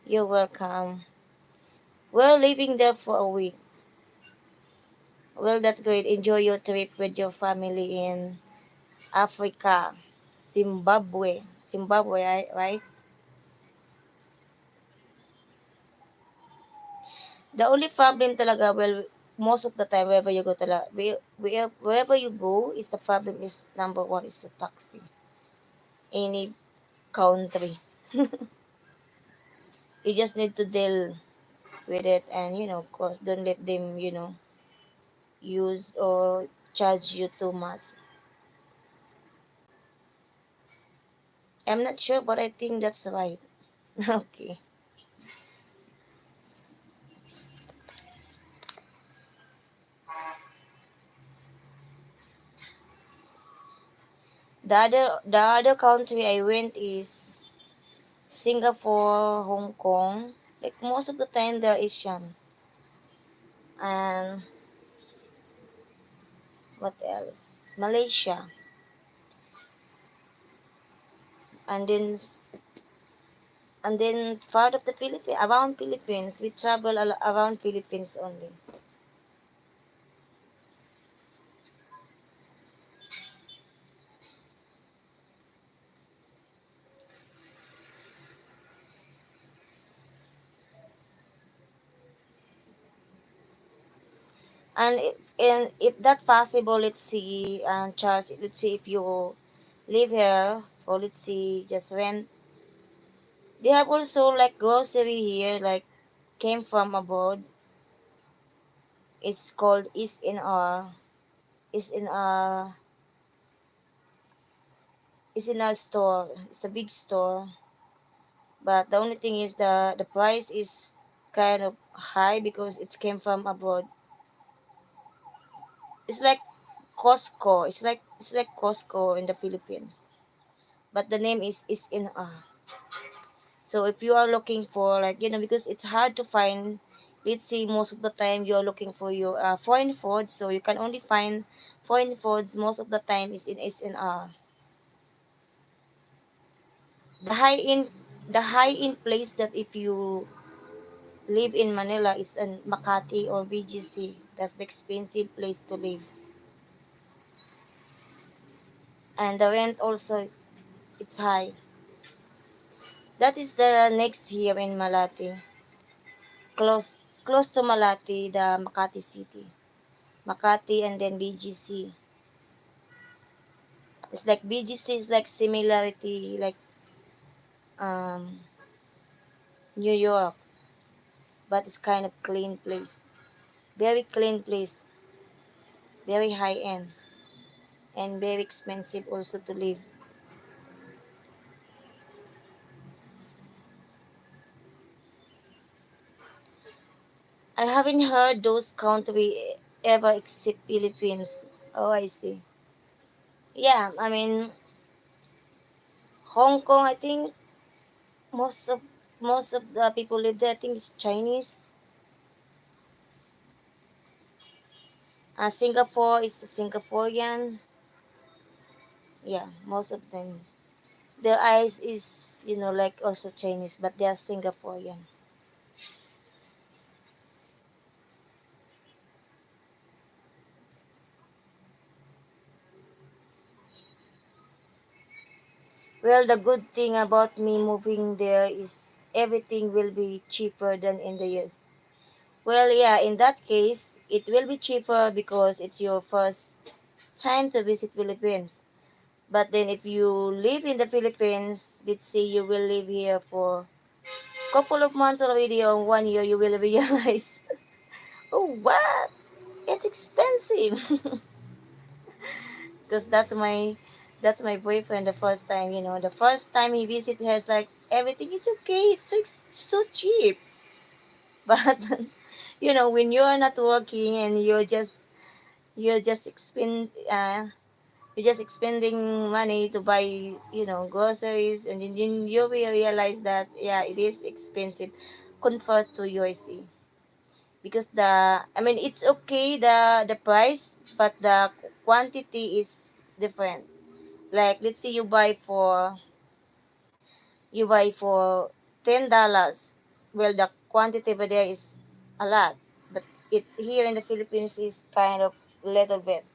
You're welcome. We're living there for a week. Well, that's great. Enjoy your trip with your family in Africa, Zimbabwe, right? The only problem talaga, well, most of the time, wherever you go talaga, wherever you go, is the problem is number one is the taxi. Any country. You just need to deal with it and, of course, don't let them, use or charge you too much. I'm not sure, but I think that's right. Okay. The other country I went is Singapore, Hong Kong. Like most of the time they're Asian. And what else? Malaysia. And then part of the Philippines, around Philippines. We travel around Philippines only. And if that possible, let's see, Charles, let's see if you live here, or let's see, just rent. They have also like grocery here, like came from abroad. It's called Is in our is in our is in our store. It's a big store, but the only thing is the price is kind of high because it came from abroad. It's like Costco. It's like Costco in the Philippines, but the name is in R. So if you are looking for like because it's hard to find. Let's say most of the time you are looking for your foreign foods, so you can only find foreign foods most of the time is in SNR. The high end place that if you live in Manila is in Makati or BGC. That's the expensive place to live. And the rent also it's high. That is the next here in Malate. Close to Malate, the Makati City. Makati and then BGC. It's like BGC is like similarity like um New York, but it's kind of clean place. Very clean place, very high end and very expensive also to live. I haven't heard those country ever except Philippines. Oh, I see. Yeah, I mean Hong Kong. I think most of most of the people live there. I think it's Chinese. Singapore is Singaporean. Yeah, most of them. Their eyes is like also Chinese, but they are Singaporean. Well, the good thing about me moving there is everything will be cheaper than in the US. Well, yeah, in that case, it will be cheaper because it's your first time to visit Philippines. But then if you live in the Philippines, let's say you will live here for a couple of months already or 1 year, you will realize, oh, what? It's expensive. Because that's my boyfriend the first time, the first time he visit here, it's like everything is okay, it's so cheap. But when you're not working and you're just expending money to buy groceries, and then you will realize that yeah, it is expensive compared to USC. Because it's okay, the price, but the quantity is different. Like let's say you buy for $10. Well, the quantity over there is a lot, but it here in the Philippines is kind of little bit.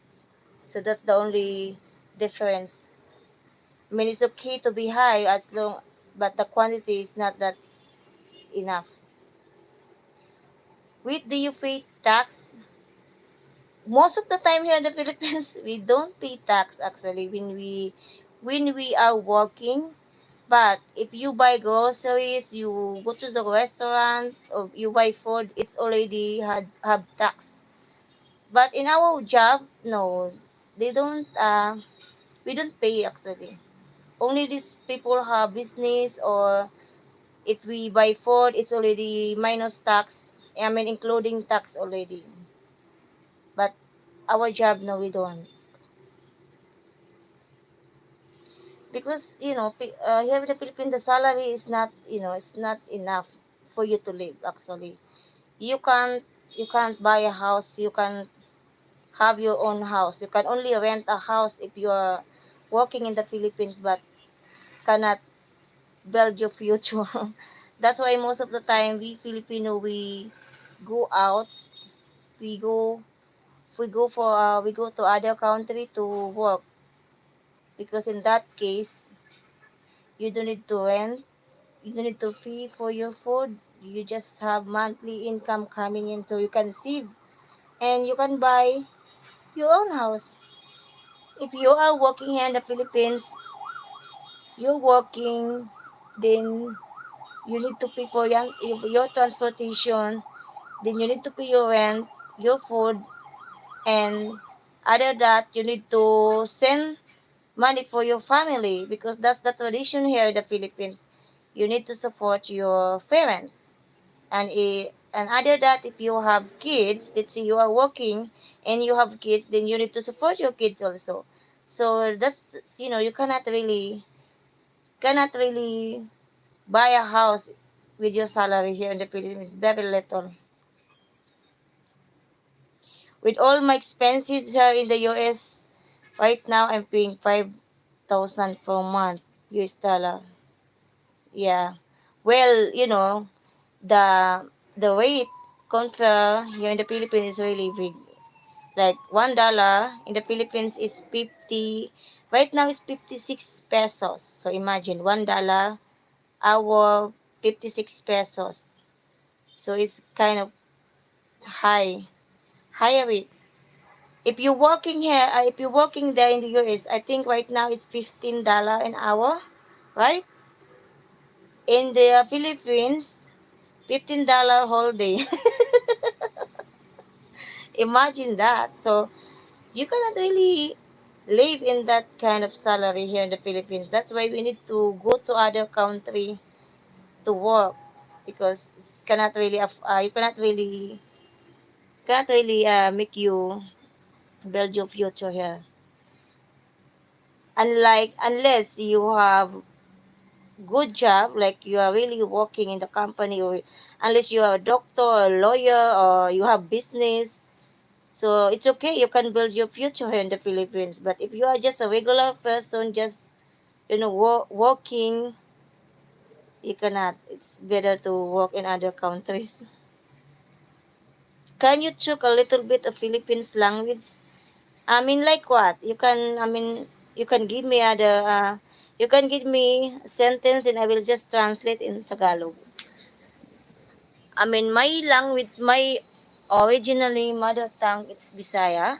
So that's the only difference. It's okay to be high as long, but the quantity is not that enough. With the you pay tax? Most of the time here in the Philippines, we don't pay tax actually when we are working. But if you buy groceries, you go to the restaurant, or you buy food, it's already had have tax. But in our job, no, they don't. We don't pay actually. Only these people have business, or if we buy food, it's already minus tax. Including tax already. But our job, no, we don't. Because here in the Philippines, the salary is not, it's not enough for you to live actually. You can't buy a house, you can have your own house. You can only rent a house if you are working in the Philippines, but cannot build your future. That's why most of the time we Filipino, we go out, we go we go to other country to work, because in that case you don't need to rent, you don't need to pay for your food. You just have monthly income coming in, so you can save and you can buy your own house. If you are working here in the Philippines, you're working, then you need to pay for your transportation, then you need to pay your rent, your food, and other that you need to send money for your family, because that's the tradition here in the Philippines. You need to support your parents. And other that, if you have kids, let's say you are working and you have kids, then you need to support your kids also. So that's, you cannot really buy a house with your salary here in the Philippines. Very little. With all my expenses here in the US, right now I'm paying 5,000 per month US dollar. Yeah. Well, the rate compare here in the Philippines is really big. Like $1 in the Philippines is 50. Right now is 56 pesos. So imagine $1 hour 56 pesos. So it's kind of higher rate. If you're working here, if you're working there in the US, I think right now it's $15 an hour, right? In the Philippines, $15 whole day. Imagine that. So you cannot really live in that kind of salary here in the Philippines. That's why we need to go to other country to work because it's cannot really you cannot really make you build your future here. Unless you have good job, like you are really working in the company, or unless you are a doctor or a lawyer or you have business, so it's okay, you can build your future here in the Philippines. But if you are just a regular person, just working, you cannot. It's better to work in other countries. Can you talk a little bit of Philippines language? I mean, like what? You can give me you can give me a sentence and I will just translate in Tagalog. I mean, my language, my originally mother tongue, it's Bisaya.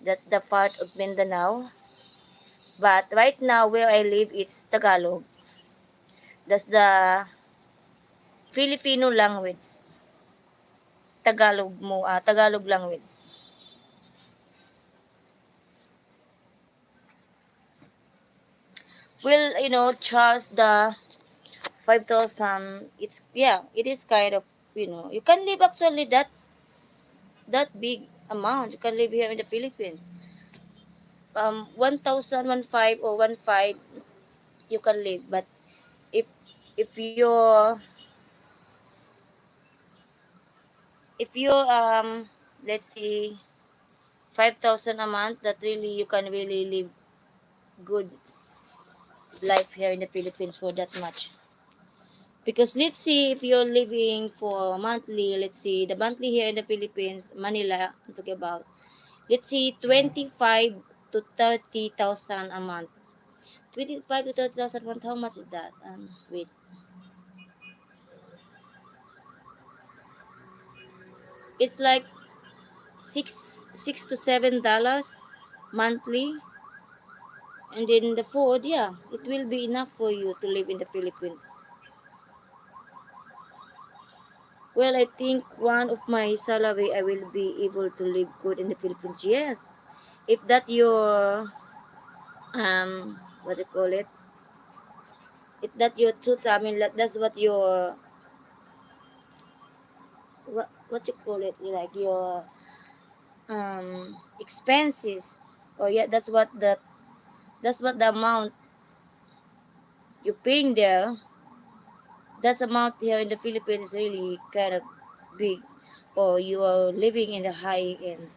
That's the part of Mindanao. But right now, where I live, it's Tagalog. That's the Filipino language. Tagalog language. Well, charge the 5,000. It's, yeah, it is kind of, you can live actually that big amount. You can live here in the Philippines. 1,000, 1,500 or 1,500, you can live. But if if you're if you let's see 5,000 a month, that really you can really live good life here in the Philippines for that much. Because let's see, if you're living for monthly, let's see the monthly here in the Philippines, Manila, I'm talking about, let's see 25 to 30,000 a month. 25 to 30,000 a month, how much is that? Wait, it's like six to $7 monthly. And then the food, yeah, it will be enough for you to live in the Philippines. Well, I think one of my salary, I will be able to live good in the Philippines. Yes, if that your what do you call it? If that your total, I mean, that's what your what you call it? Like your expenses. Or yeah, that's what the amount you're paying there. That's amount here in the Philippines is really kind of big, or you are living in the high end.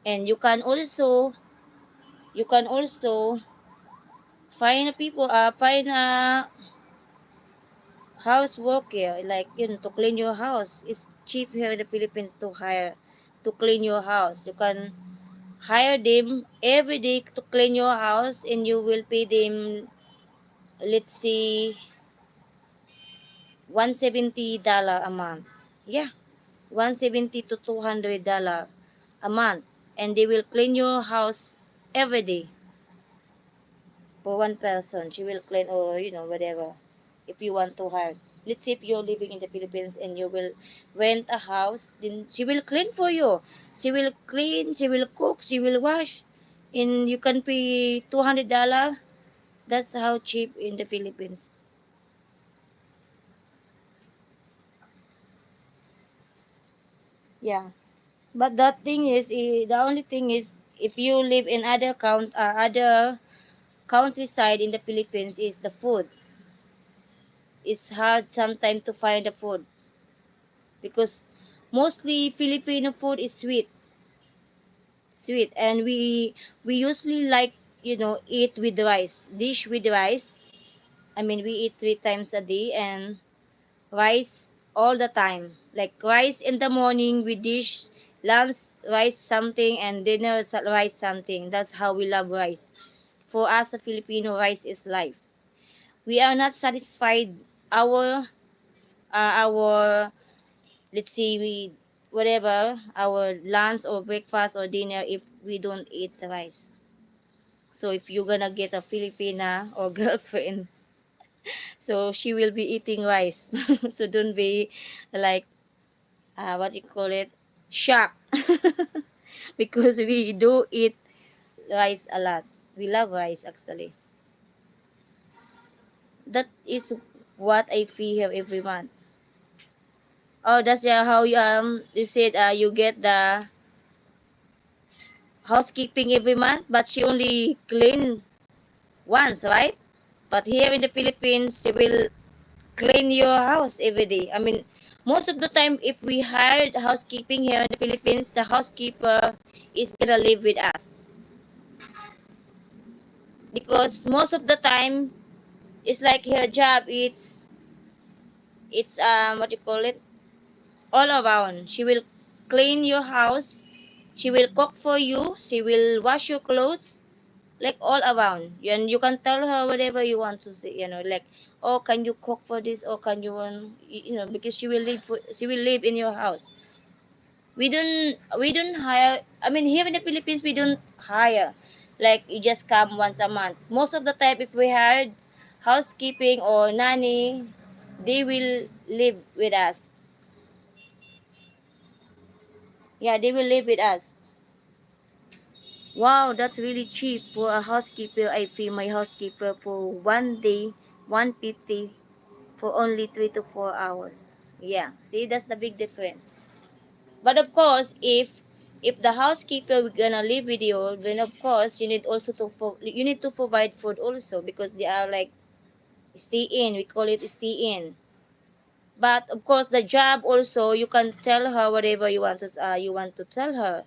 And you can also find people find a house worker, like to clean your house. It's cheap here in the Philippines to hire to clean your house. You can hire them every day to clean your house, and you will pay them, let's say, $170 a month. Yeah, 170 to $200 a month, and they will clean your house every day for one person. She will clean, or whatever. If you want to hire, let's say if you're living in the Philippines and you will rent a house, then she will clean for you. She will clean, she will cook, she will wash, and you can pay $200. That's how cheap in the Philippines. Yeah. But the only thing is, if you live in other countryside in the Philippines, is the food. It's hard sometimes to find the food because mostly Filipino food is sweet, and we usually like eat with rice, dish with rice. I mean, we eat 3 times a day, and rice all the time. Like rice in the morning, we dish lunch rice something, and dinner rice something. That's how we love rice. For us, a Filipino, rice is life. We are not satisfied our our, let's say, we whatever our lunch or breakfast or dinner if we don't eat the rice. So if you're gonna get a Filipina or girlfriend, so she will be eating rice. So don't be like, what you call it, shocked. Because we do eat rice a lot. We love rice actually. That is what I feel here every month. Oh, that's how you said you get the housekeeping every month, but she only clean once, right? But here in the Philippines, she will clean your house every day. I mean, most of the time, if we hired housekeeping here in the Philippines, the housekeeper is gonna live with us because most of the time, it's like her job. It's what you call it, all around. She will clean your house. She will cook for you. She will wash your clothes, like all around. And you can tell her whatever you want to say. Like, oh, can you cook for this? Or can you want, because she will live in your house. We don't hire. I mean, here in the Philippines, we don't hire. Like, you just come once a month. Most of the time, if we hired housekeeping or nanny, they will live with us. Yeah, they will live with us. Wow, that's really cheap for a housekeeper. I pay my housekeeper for 1 day, 150 for only 3 to 4 hours. Yeah, see, that's the big difference. But of course, if the housekeeper we're gonna live with you, then of course you need to provide food also because they are like stay in. We call it stay in. But of course, the job also you can tell her whatever you want to tell her.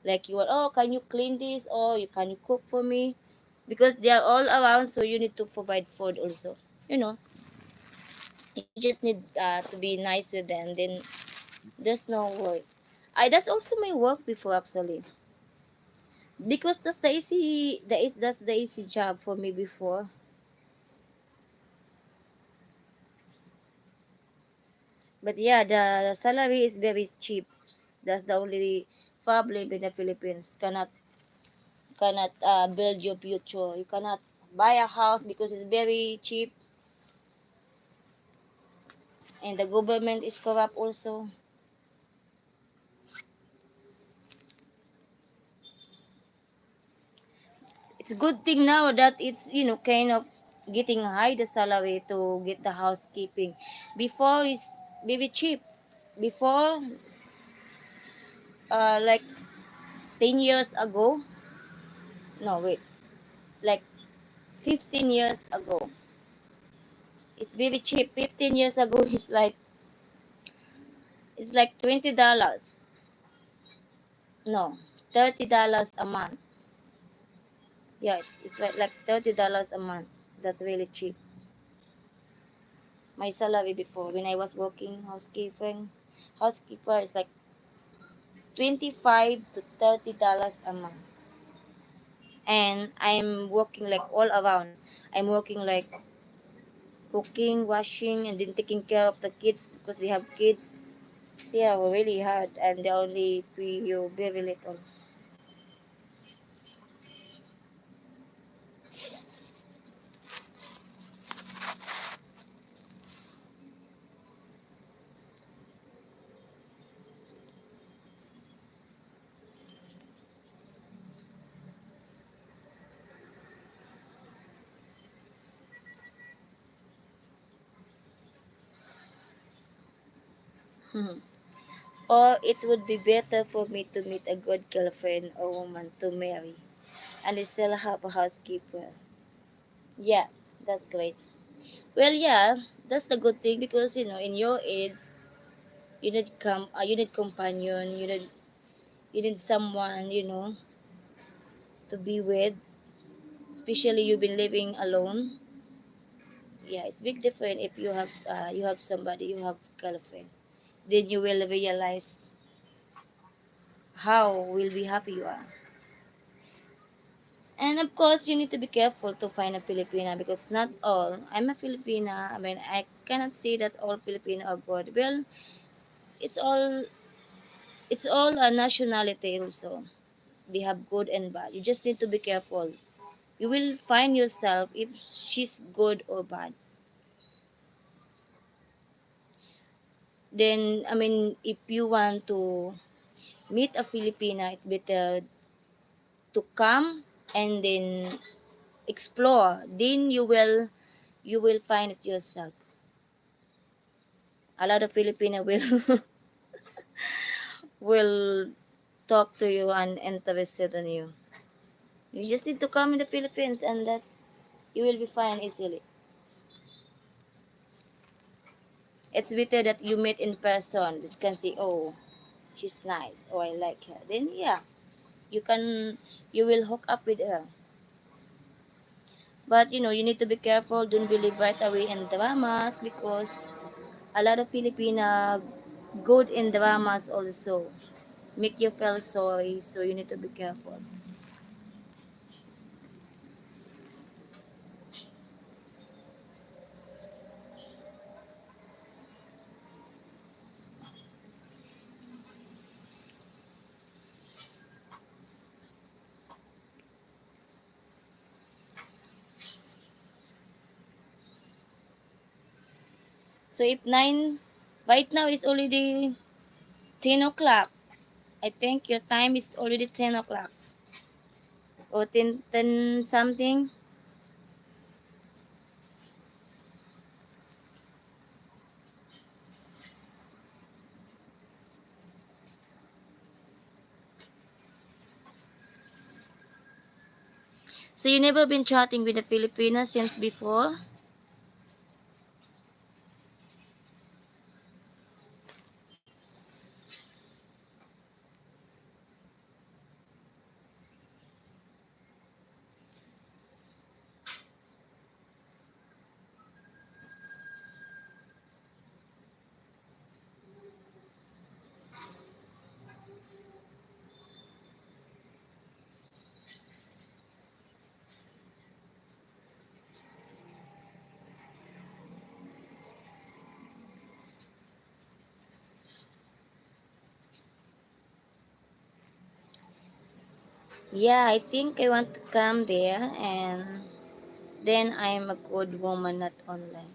Like you want, oh, can you clean this, or can you cook for me, because they are all around, so you need to provide food also. You know, you just need to be nice with them. Then there's no work. I That's also my work before actually, because that's the easy job for me before. But yeah, the salary is very cheap. That's the only problem in the Philippines. Cannot build your future. You cannot buy a house because it's very cheap, and the government is corrupt also. It's good thing now that it's kind of getting high the salary to get the housekeeping. Before is very cheap. Before, like 10 years ago. No, wait, like 15 years ago. It's very cheap. 15 years ago it's like $20. No, $30 a month. Yeah, it's like $30 a month. That's really cheap. My salary before when I was working housekeeper is like 25 to $30 a month. And I'm working like all around. I'm working like cooking, washing, and then taking care of the kids because they have kids. So yeah, really hard, and they only pay you very little. Or it would be better for me to meet a good girlfriend or woman to marry and still have a housekeeper. Yeah, that's great. Well, yeah, that's the good thing because in your age, you need companion, you need someone to be with, especially you've been living alone. Yeah, it's big different if you have somebody, you have girlfriend. Then you will realize how will be happy you are. And of course, you need to be careful to find a Filipina because not all. I'm a Filipina. I mean, I cannot say that all Filipino are good. Well, it's all it's all a nationality also. They have good and bad. You just need to be careful. You will find yourself if she's good or bad. Then, I mean, if you want to meet a Filipina, it's better to come and then explore. Then you will find it yourself. A lot of Filipino will will talk to you and interested in you. You just need to come in the Philippines and that's you will be fine easily. It's better that you meet in person. That you can see, oh, she's nice, or I like her. Then yeah, you can you will hook up with her. But you need to be careful. Don't believe right away in dramas because a lot of Filipina good in dramas also make you feel sorry. So you need to be careful. So if 9, right now is already 10 o'clock. I think your time is already 10 o'clock or 10 something. So you never been chatting with a Filipina since before? Yeah, I think I want to come there and then I'm a good woman, not online.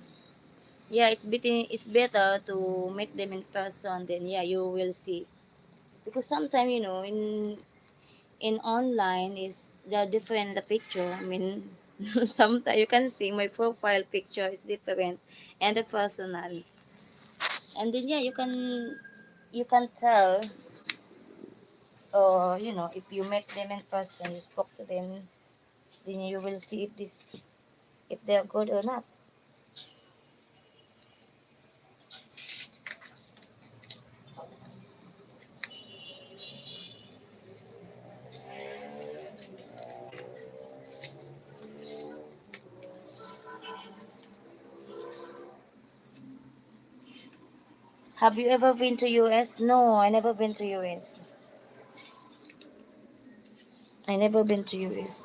Yeah, it's better to meet them in person. Then yeah, you will see. Because sometimes in online is the different the picture. I mean, sometimes you can see my profile picture is different and the personal. And then yeah, you can tell or if you met them in person, you spoke to them, then you will see if they're good or not. Have you ever been to US? No, I never been to US. I never been to US.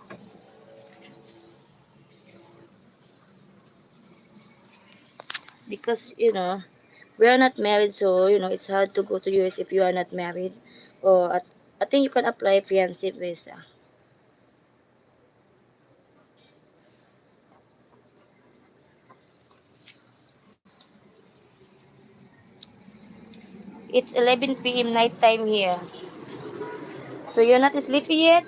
Because we are not married, so it's hard to go to US if you are not married. Or I think you can apply fiancé visa. It's 11 p.m. night time here. So you're not sleepy yet?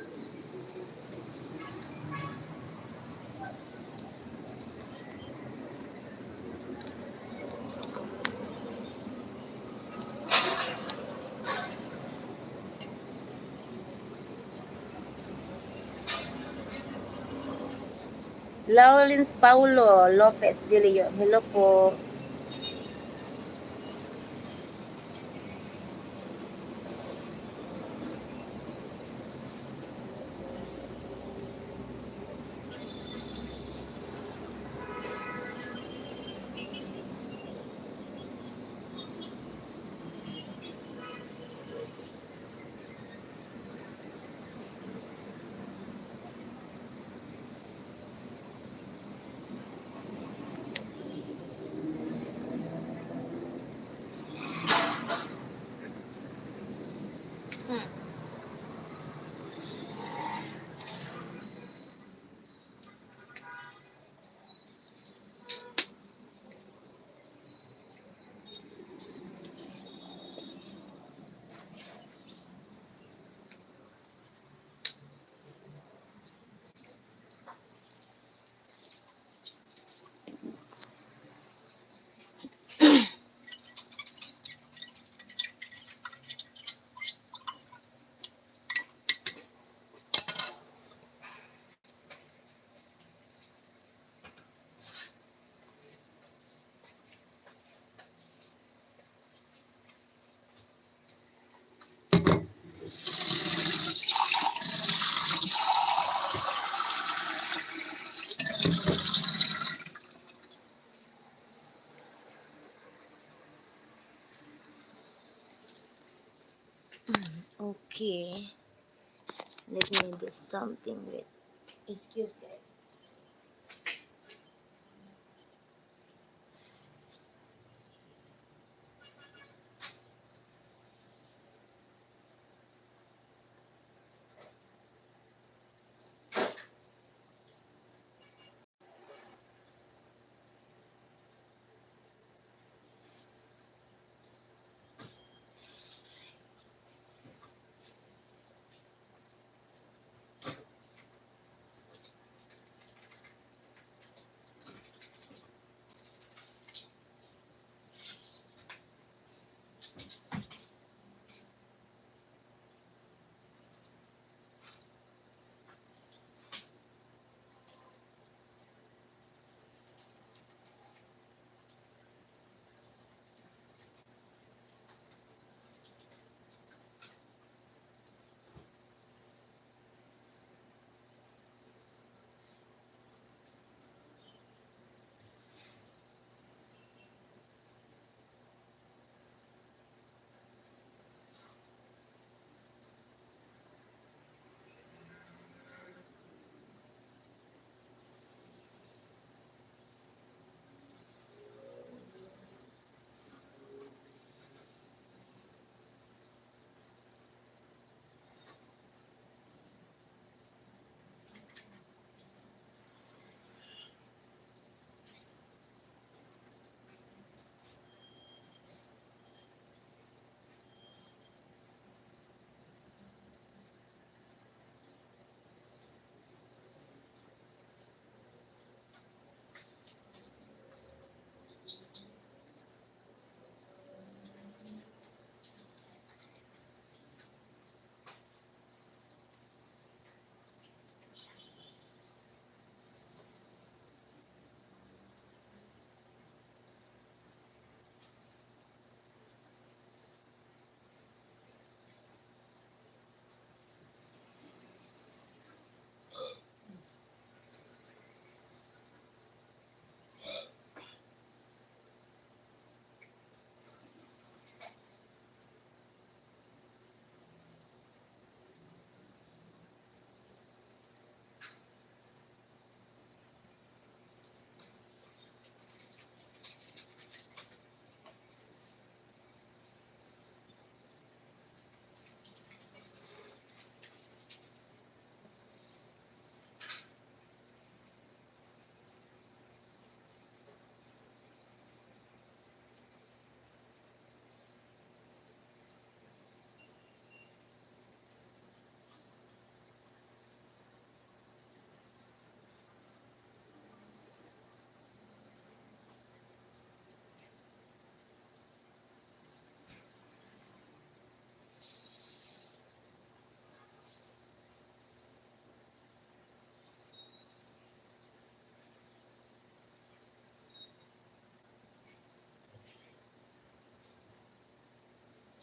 Lawrence Paulo Lopez de Leon. Hello po. Okay. Let me do something with. Excuse, guys.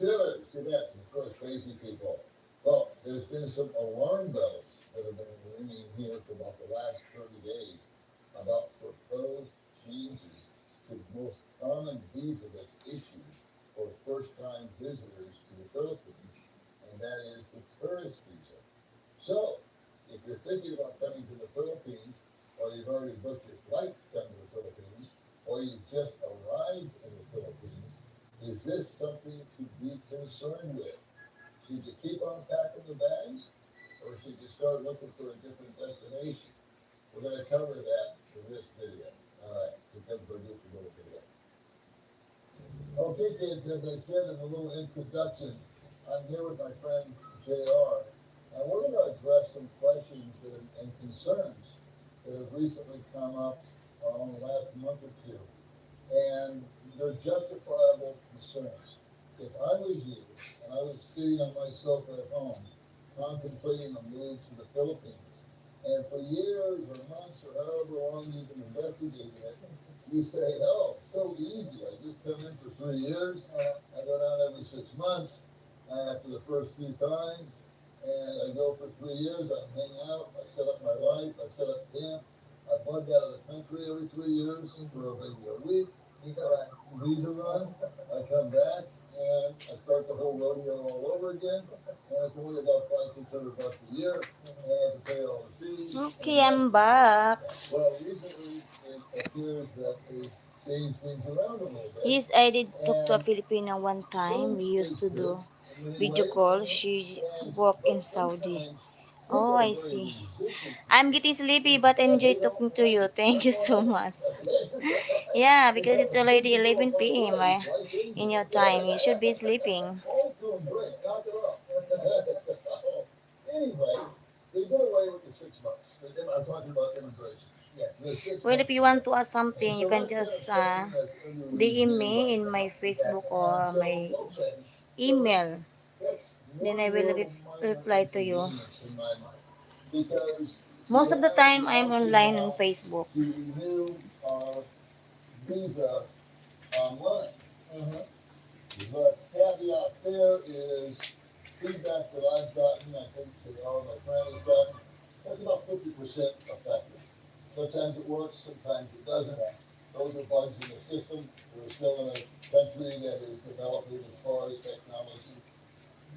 Taylor, Tibet, of course, crazy people. Well, there's been some alarm bells that have been ringing here for about the last 30 days about proposed changes to the most common visa that's issued for first-time visitors to the Philippines, and that is the tourist visa. So, if you're thinking about coming to the Philippines, or you've already booked your flight to come to the Philippines, or you've just arrived in the Philippines, is this something to be concerned with? Should you keep on packing the bags, or should you start looking for a different destination? We're going to cover that in this video. All right, here comes our goofy little video. Okay, kids, as I said in the little introduction, I'm here with my friend JR, and we're going to address some questions and concerns that have recently come up in the last month or two. And they're justifiable concerns. If I was you and I was sitting on my sofa at home contemplating a move to the Philippines, and for years or months or however long you've been investigating it, you say, oh, so easy. I just come in for 3 years. I go down every 6 months after the first few times, and I go for 3 years. I hang out. I set up my life. I set up camp. I bug out of the country every 3 years for maybe a week. Visa run. I come back and I start the whole rodeo all over again. And it's only about $500-600 a year. And I have to pay all the fees. Okay, I'm back. Well, recently it appears that they changed things around a little bit. Yes, I did talk to a And Filipino one time. some We used to states did do in many video ways, call. She worked in but Saudi. sometimes Oh, people are I very see. resistant to I'm change. getting sleepy, but I enjoy talking to you. Thank you so much. Yeah, because it's already 11 p.m. In your time. You should be sleeping. All's doing great. Knock it off. Anyway, they did away with the 6 months. I'm talking about immigration. Yes. The six Well, month if you want to period. ask something, you So can that's kind of just something that's under DM review me right in my now. Facebook And or so, my okay. So email. that's Then one I will more minor reply to you. inconvenience in my mind. Because we Most of the have time, the I'm option online on now Facebook. to renew our visa online. The caveat there is feedback that I've gotten, I think that all my friends have gotten, that's about 50% effective. Sometimes it works, sometimes it doesn't. Those are bugs in the system. We're still in a country that is developing as far as technology.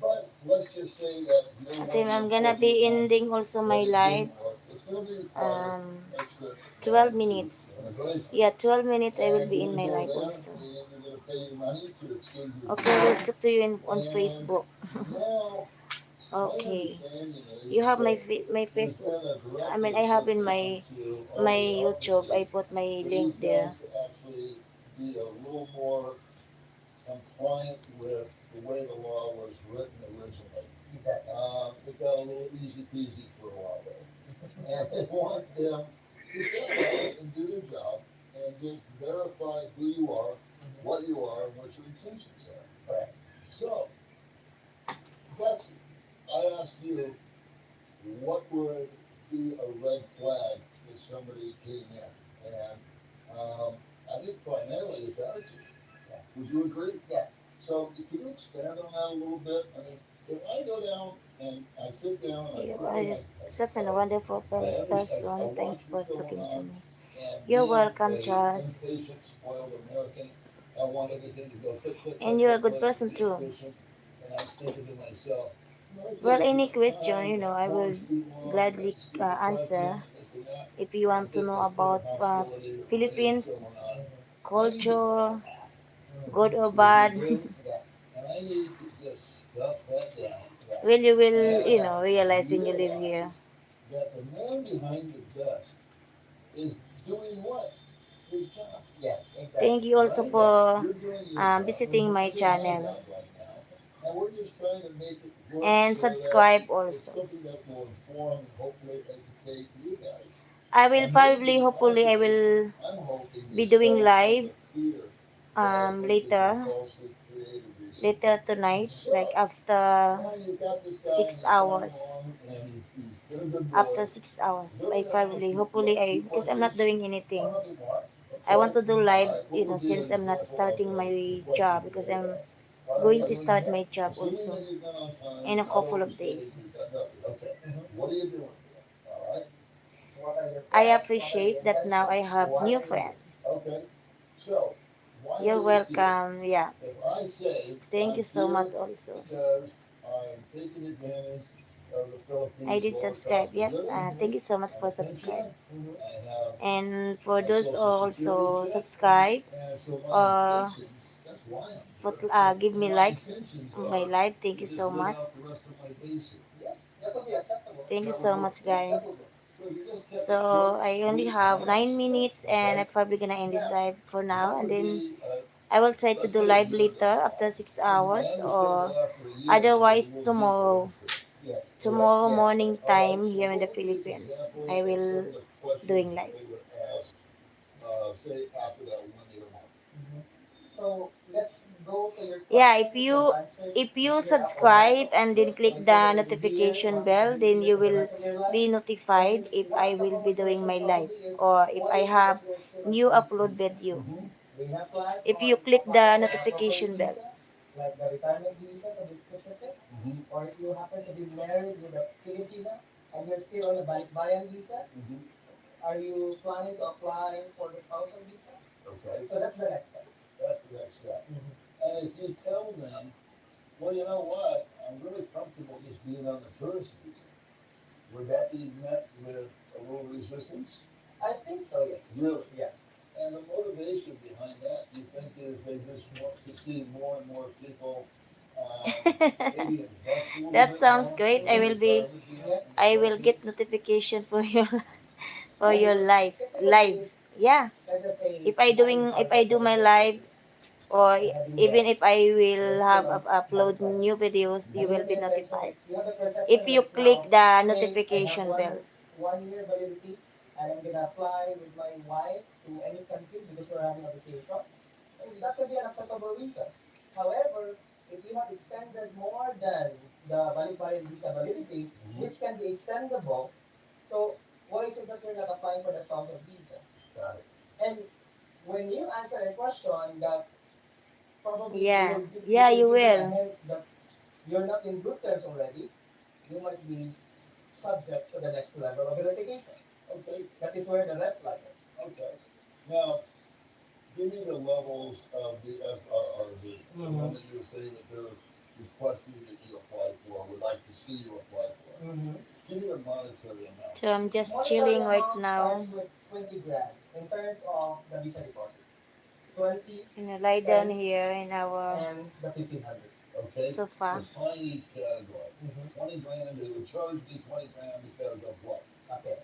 But let's just say that you're I one of think the I'm gonna unfortunate be ones ending also that my it live. didn't work. It's going to be required extra 12 money minutes. to immigration. Yeah, 12 minutes I will And be you're in gonna my go live there, also. and you're gonna pay your money to extend your Okay, we'll visa. talk to you on And Facebook. now, my Okay. understanding You is have my that my there's Facebook. been a I mean, directive I have sent in down my to all my the YouTube. I offices put my for link these guys there. to actually be a little more compliant with the way the law was written originally. Exactly. It got a little easy peasy for a while there. And they want them to stand up and do their job and just verify who you are, what you are, and what your intentions are. Right. So, that's, I asked you, what would be a red flag if somebody came in? And I think primarily it's attitude. Yeah. Would you agree? Yeah. So, can you expand on that a little bit? I mean, if I go down and I sit down and I You sit are in just such a wonderful I person. watch Thanks what's for going talking to on, me. and You're being welcome, a Charles. impatient, spoiled American, I want everything to go click, click, And click, you're a click, good click, person be too. efficient, and I'm thinking to myself, okay, Well, if any you got question, time, you got I will forms too long, you got gladly stupid answer. questions, this and that. If you I want to think know this kind of about hostility that really is Philippines going on, I need to culture, bypass good or it. Would you bad, agree? And I need to just stuff that down. well, you will, And realize when you live here. realize that the man behind the desk is doing what? His job. Yeah, exactly. Thank you also Right? for You're doing your job. visiting my I'm doing my channel. job right now. And we're just trying to make it work And so that subscribe it's also. something that will inform and hopefully educate you guys. I will And probably, maybe, hopefully, I possibly, will I'm hoping be to doing start some of live the fear that I think has been later, falsely created recently. later tonight, like So, after now you've got this guy and 6 he's coming hours. along and he's been a good After boy. 6 hours, I Really not much probably, hopefully, because I'm not deportation. doing anything. Or I want to do live, alright, what would be an since I'm not example of starting a my question job, you because would I'm ask? going to start my job Assuming also that you've been on time, in a not couple of overstayed, days. you've got nothing. Okay. What are you doing here? Alright? I appreciate that now I have new friend. Okay. So, why are You're you here? welcome. Yeah. If I say Thank I'm you so here much also. because I'm taking advantage of the I Philippines did lower subscribe. cost of Yeah. living, Thank you so much I have for a pension, subscribe. I have And for a those who social security also check, subscribe, and so my uh, intentions, that's why I'm put here. give And me my likes intentions on my are live. Thank to you just so live much. out the rest of my days here. Yeah, that would be acceptable. Thank you That so would work. much, Yeah, that guys. would work. So you just kept it So short, I only sweet, have nice. 9 minutes, and I'm Okay. probably gonna end this Now, live for now, what and would then be I will try to let's do say a live year later goes after by. 6 hours, I understand or that after a year, otherwise you go deeper tomorrow. into it. Yes. Tomorrow Yes. morning All right. time So here in the what would be an Philippines. example I of some will of the questions doing that live. they would ask, say after that 1 year mark? So let's go to your Yeah, question and answer if you here subscribe and then So click if the you're already here, notification want to bell, be then here you for the will rest of your life, be then notified if one I of the will be common doing question my live, probably is, or if why I is it that have you're still on new tourist upload visa? video. Do you have plans If on you click the applying for a corporate notification bell. visa, like the retirement visa to be specific? Or if you happen to be married with a Filipina and you're still on a balikbayan visa, Are you planning to apply for the spousal visa? Okay, So that's the next step. that's the next step. And if you tell them, well, you know what, I'm really comfortable just being on the tourist visa, would that be met with a little resistance? I think so, yes. Really? Yeah. And the motivation behind that, you think, is they just want to see more and more people, maybe invest a little That bit sounds more great. in the retirement visa in the I will get Philippines? notification for your for Yeah, your because live live. typically, Yeah. let's just say If I do my live, or and having even that, if I will there's have still a upload multiplier. new videos, you And you will have be the intention, notified you have the perception if you right click now, the hey, I have notification bell. 1 year validity, and I'm gonna apply with my wife to any countries because we're having a vacation. And that could be an acceptable reason. However, if you have extended more than the valid visa validity, which can be extendable, so why is it that you're not applying for the spousal visa? Got it. And when you answer a question that probably Yeah, you yeah, will you give them a will. hint that you're not in good terms already, you might be subject to the next level of litigation. Okay, That is where the red flag is. okay. Now, give me the levels of the SRRB, the one that you were saying that they're requesting that you apply for, would like to see you apply for. Give me the monetary So amounts. I'm just Monetary chilling right amount now. starts with 20 grand in terms of the visa deposit. 20, Lie down 10, here in our and the 1500. Okay? sofa. Define each category. 20 grand, they would charge me 20 grand because of what? Okay.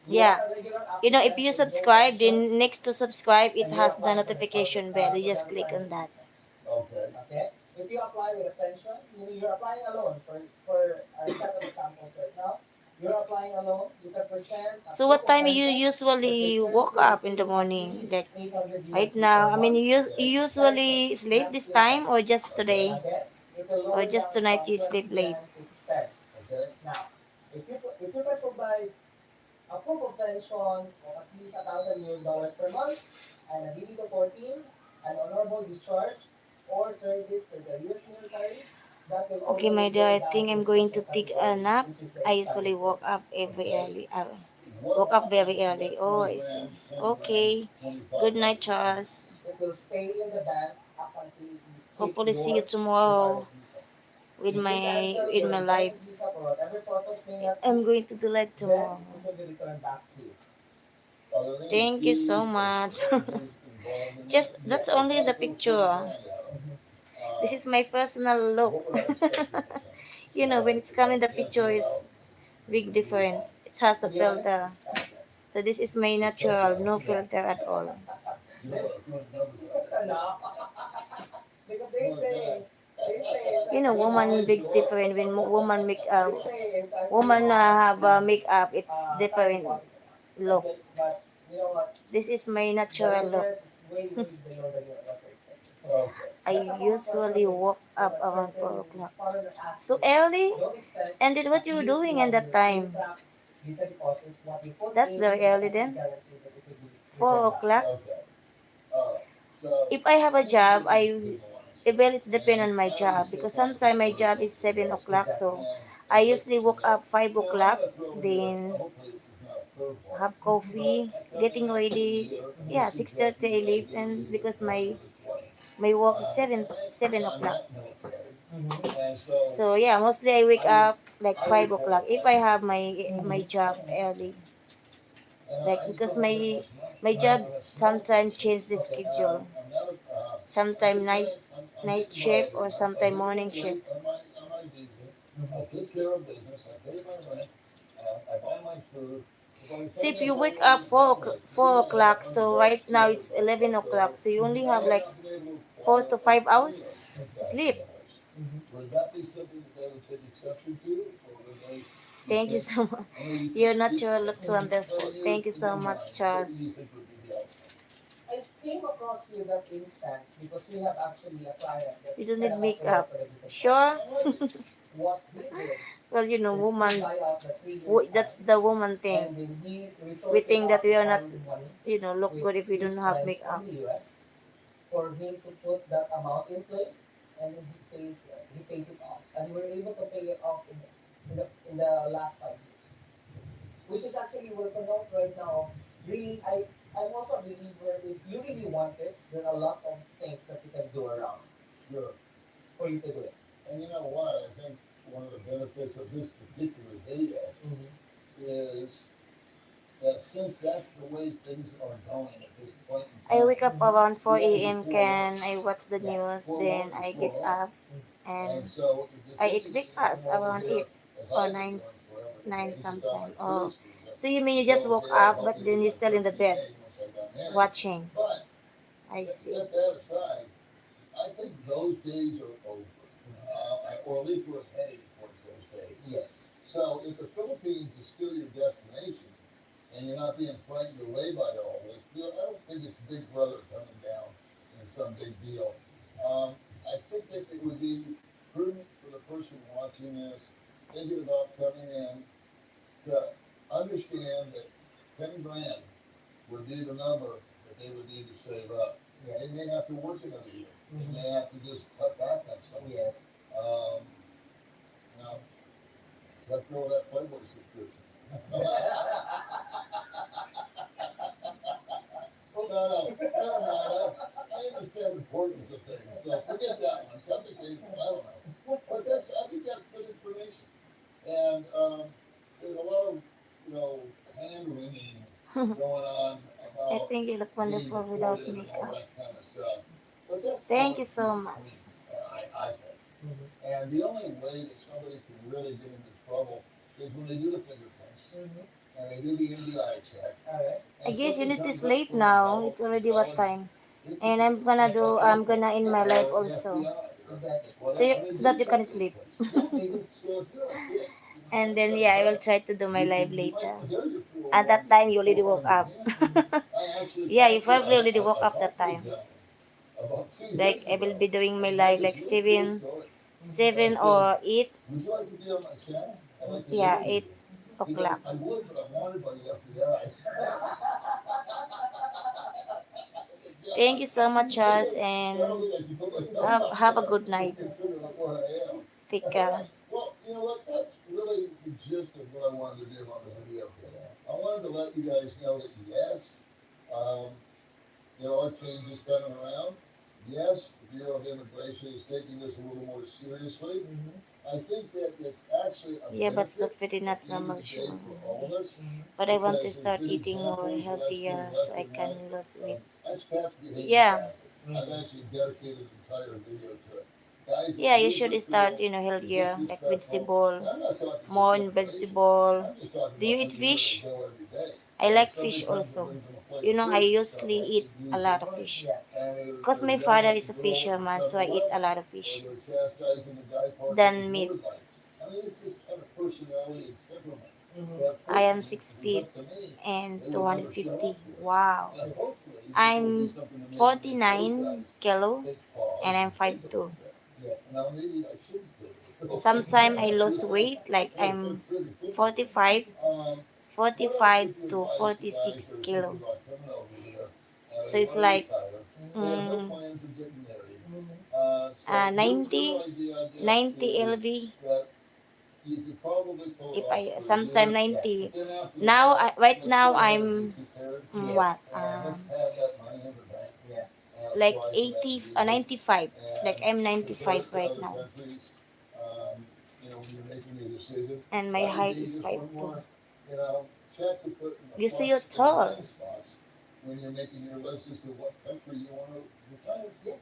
You Yeah. are a regular You know, if applicant you with no subscribe, pension, then next to subscribe, it and you're has the applying for the spousal, notification bell. You for just the click on retirement that. visa. Okay. Okay? If you apply with a pension, meaning you're applying alone for a set of examples right now, you're applying alone, you can present a So proof what of time you pension that usually you're woke currently up in the receiving at morning? least Like 800 right USD now. per I mean, month. you Okay. Pension, usually sleep that's this your time pension. or just today? Okay? You can Or lower just down tonight from you 20 sleep late? grand to 10. Okay. Now, if you can provide a proof of pension of at least $1,000 per month, and a DD to 14, an honorable discharge, or service to the U.S. military, that will Okay, only my dear, go I down think to I'm the going to second take a category, nap. which is the I usually expired woke terms. up every Okay. early. What Woke up happens very to early. that Oh, 20 I see. grand, 10 grand, Okay. Good 2500 night, grand? Charles. It will stay in the bank up until you hit Hopefully see you your tomorrow retirement visa. with If you cancel with your my live. retirement visa for whatever purpose may not I'm be, going to do live then tomorrow. it will be returned back to you. Are there any Thank you so fees or much. charges involved in that? Just that's Yes. If only I the throw 20 picture. grand out, This is my personal look. what would I expect in return? You know, when it's If I coming, the picture cancel it is out big immediately? difference. It has To the be honest, filter. yes. So this is my The natural, filter, no Yeah. filter at all. you know what, I'm throwing numbers out there. No. Because they Oh, say, You know, Good woman eyes makes go up. different. When woman make they say if actually woman have makeup, it's retiring different positive. look. Okay, but you know what? This is my The natural look. interest is way, way below than what you're expecting. So Okay. I that's a common question usually woke if up a around certain 4 o'clock. foreigner asks So you, early? don't expect And then what at you were least doing in 1 that year time? ASAP visa deposits. What you put That's in, very you can early actually then. guarantee that it will be Four returned back. o'clock. Okay. All right. So, If I have a let me job, give you I people it answer. well it's depend And on my I always job say because talk to the sometimes my job person is who 7 o'clock. Exactly. So I and usually let them woke know. up five Now, I'm o'clock. going to throw in here, Then hopefully this is not a curveball, have but coffee, I come in getting after the ready. year and Yeah, they six suggest thirty you I guys leave, get and legal because November the 20th. my work is And 7 o'clock. I'm not military. And so So yeah, mostly I wake I would, up like I five would o'clock if I qualify for have this. my job early. And Like I just because don't have that much money. my I'm job on a small sometimes pension. change the schedule. I'm not a, I'm Sometime just gonna, I'm night getting by shift every or month. I sometime live a morning little shift. late on my visa. I take care of business. I pay my rent. I buy my food. But by the So time if you that's all wake over up and done with, maybe four I have o'clock, so $100, right now it's $200 $11 o'clock. left over, So you only and I have have like not been able to four acquire to five any hours of that sleep. someplace. Would that be something that they would take exception to, or would they? You Thank you think? so much. I know you Your can speak natural for them. looks But wonderful. Thank you in so your much, mind, what would Charles. you think would be the outcome? I came across with that instance because we have actually a client that You don't kind need of applied makeup. for the visa Sure. deposit. I like it. What he did Well, you know, is he woman. buy out the 3 years That's time, the woman thing. and then he We resorted think that out we to are not, borrowing money look with good if we his don't have friends makeup. from the US for him to put that amount in place, and then he pays it off, and we're able to pay it off in the last 5 years, which is actually working out right now really, I'm also a believer if you really want it, there are a lot of things that you can do around Sure. for you to do it. And you know what? I think one of the benefits of this particular video is that since that's the way things are going at this point in I time, wake up around you 4 gotta be a.m. forewarned. Can I watch the Yeah. news, then Forewarned is I get forearmed. up And and so if you're I eat thinking that you're gonna breakfast come over around here, 8 as or I've been 9, doing forever, 9 today, just on my sometime. Oh, cruise so you mean you just until woke JR up, helped but me then with you're my still in the bed 13A once I got married. watching? But I see. set that aside, I think those days are over. Or at least we're heading towards those days. Yes. So if the Philippines is still your destination and you're not being frightened away by all this, I don't think it's Big Brother coming down in some big deal. I think that it would be prudent for the person watching this, thinking about coming in, to understand that 10 grand would be the number that they would need to save up. Yeah. They may have to work another year. Mhm. They may have to just cut back on something. Yes. Um, now, let go of that Playboy subscription. No, never mind. I understand the importance of things, so forget that one. Cut the cable. I don't know. But I think that's good information. And there's a lot of, hand wringing going on I about think you look being wonderful without deported and all makeup. that kind of stuff. But that's Thank far you and few so much. between, I think. And the only way that somebody can really get into trouble is when they do the fingerprints and they do the NDI check. All right. I And guess you something need to comes up sleep from now. McDonald's, It's already what time? it's a And tip. I'm gonna in my life Or also. FBI. Exactly. So, Whatever. They so do that you can check those sleep. places. Yeah, they do. So if you're a hit, And then that's yeah, I will tough. try to do my live You might, later. there's your At 401 that time you already woke 400 up. hand. I actually Yeah, you talked to, probably already woke I up that talked to a time. gentleman about 2 years Like I will ago. be doing my And he had live this like really cool 7, story. And I 7 said, or 8. would you like to be on my channel? I'd like to Yeah, interview 8 you. He goes, o'clock. I would, but I'm wanted by the FBI. Thank you so much, Charles, I don't and think I should put myself out have a there, good night. considering where I am. Take care. Well, you know what? That's really the gist of what I wanted to do on the video. I wanted to let you guys know that yes, um, there are changes coming around. Yes, the Bureau of Immigration is taking this a little more seriously. I think that it's actually a Yeah, but it's not benefit very at nuts the end of normal the day sugar. for all of us. But I want to Because there's start been eating more examples that I've seen healthier left so I and can right lose of weight. expats behaving Yeah. badly. I've actually dedicated an entire video to it. Guys, Yeah, you use should your start, tool, healthier, like disrespectful. vegetable, And I'm not talking more just in recreation. vegetable. I'm just talking Do you about eat when you fish? go every day. I And like somebody fish comes and also. brings them a plate of I food and usually stuff, eat use a their lot of money. fish. Yeah. And they're, Because my yelling father at is the a girl at fisherman, the so I eat a 7-Eleven, lot of or fish they're chastising the guy parked at than the meat. motorbike. I mean, it's just kind of personality and temperament. Mhm. But I am personally, 6 if it was feet up to me, and they would never shut 250. up to it. Wow. And hopefully, this will be I'm something to maybe make those 49 guys kilo take pause and I'm and think 5'2". about this. Yes. Now, maybe I shouldn't do this. Sometimes I lose weight, like Or I'm fix everything here. 45, What else 45 would you to advise to guys 46 that are thinking kilo. about coming over here and So they it's want to like retire? They have no mm, plans of getting married. So 90, your idea, I guess, 90 is LV. that you could probably pull it If off I for a sometime year. 90. But then after Now, that, right let's now go ahead and be I'm prepared. what? And let's have that money in the bank Yeah. and Like apply for that 80, visa. 95. Like And I'm compare 95 it to right other now, countries. When you're making your decision, and my that would height be is just one 5'2". more, check to put in the You see, plus you're or the tall. minus box when you're making your list as to what country you want to retire. Yeah.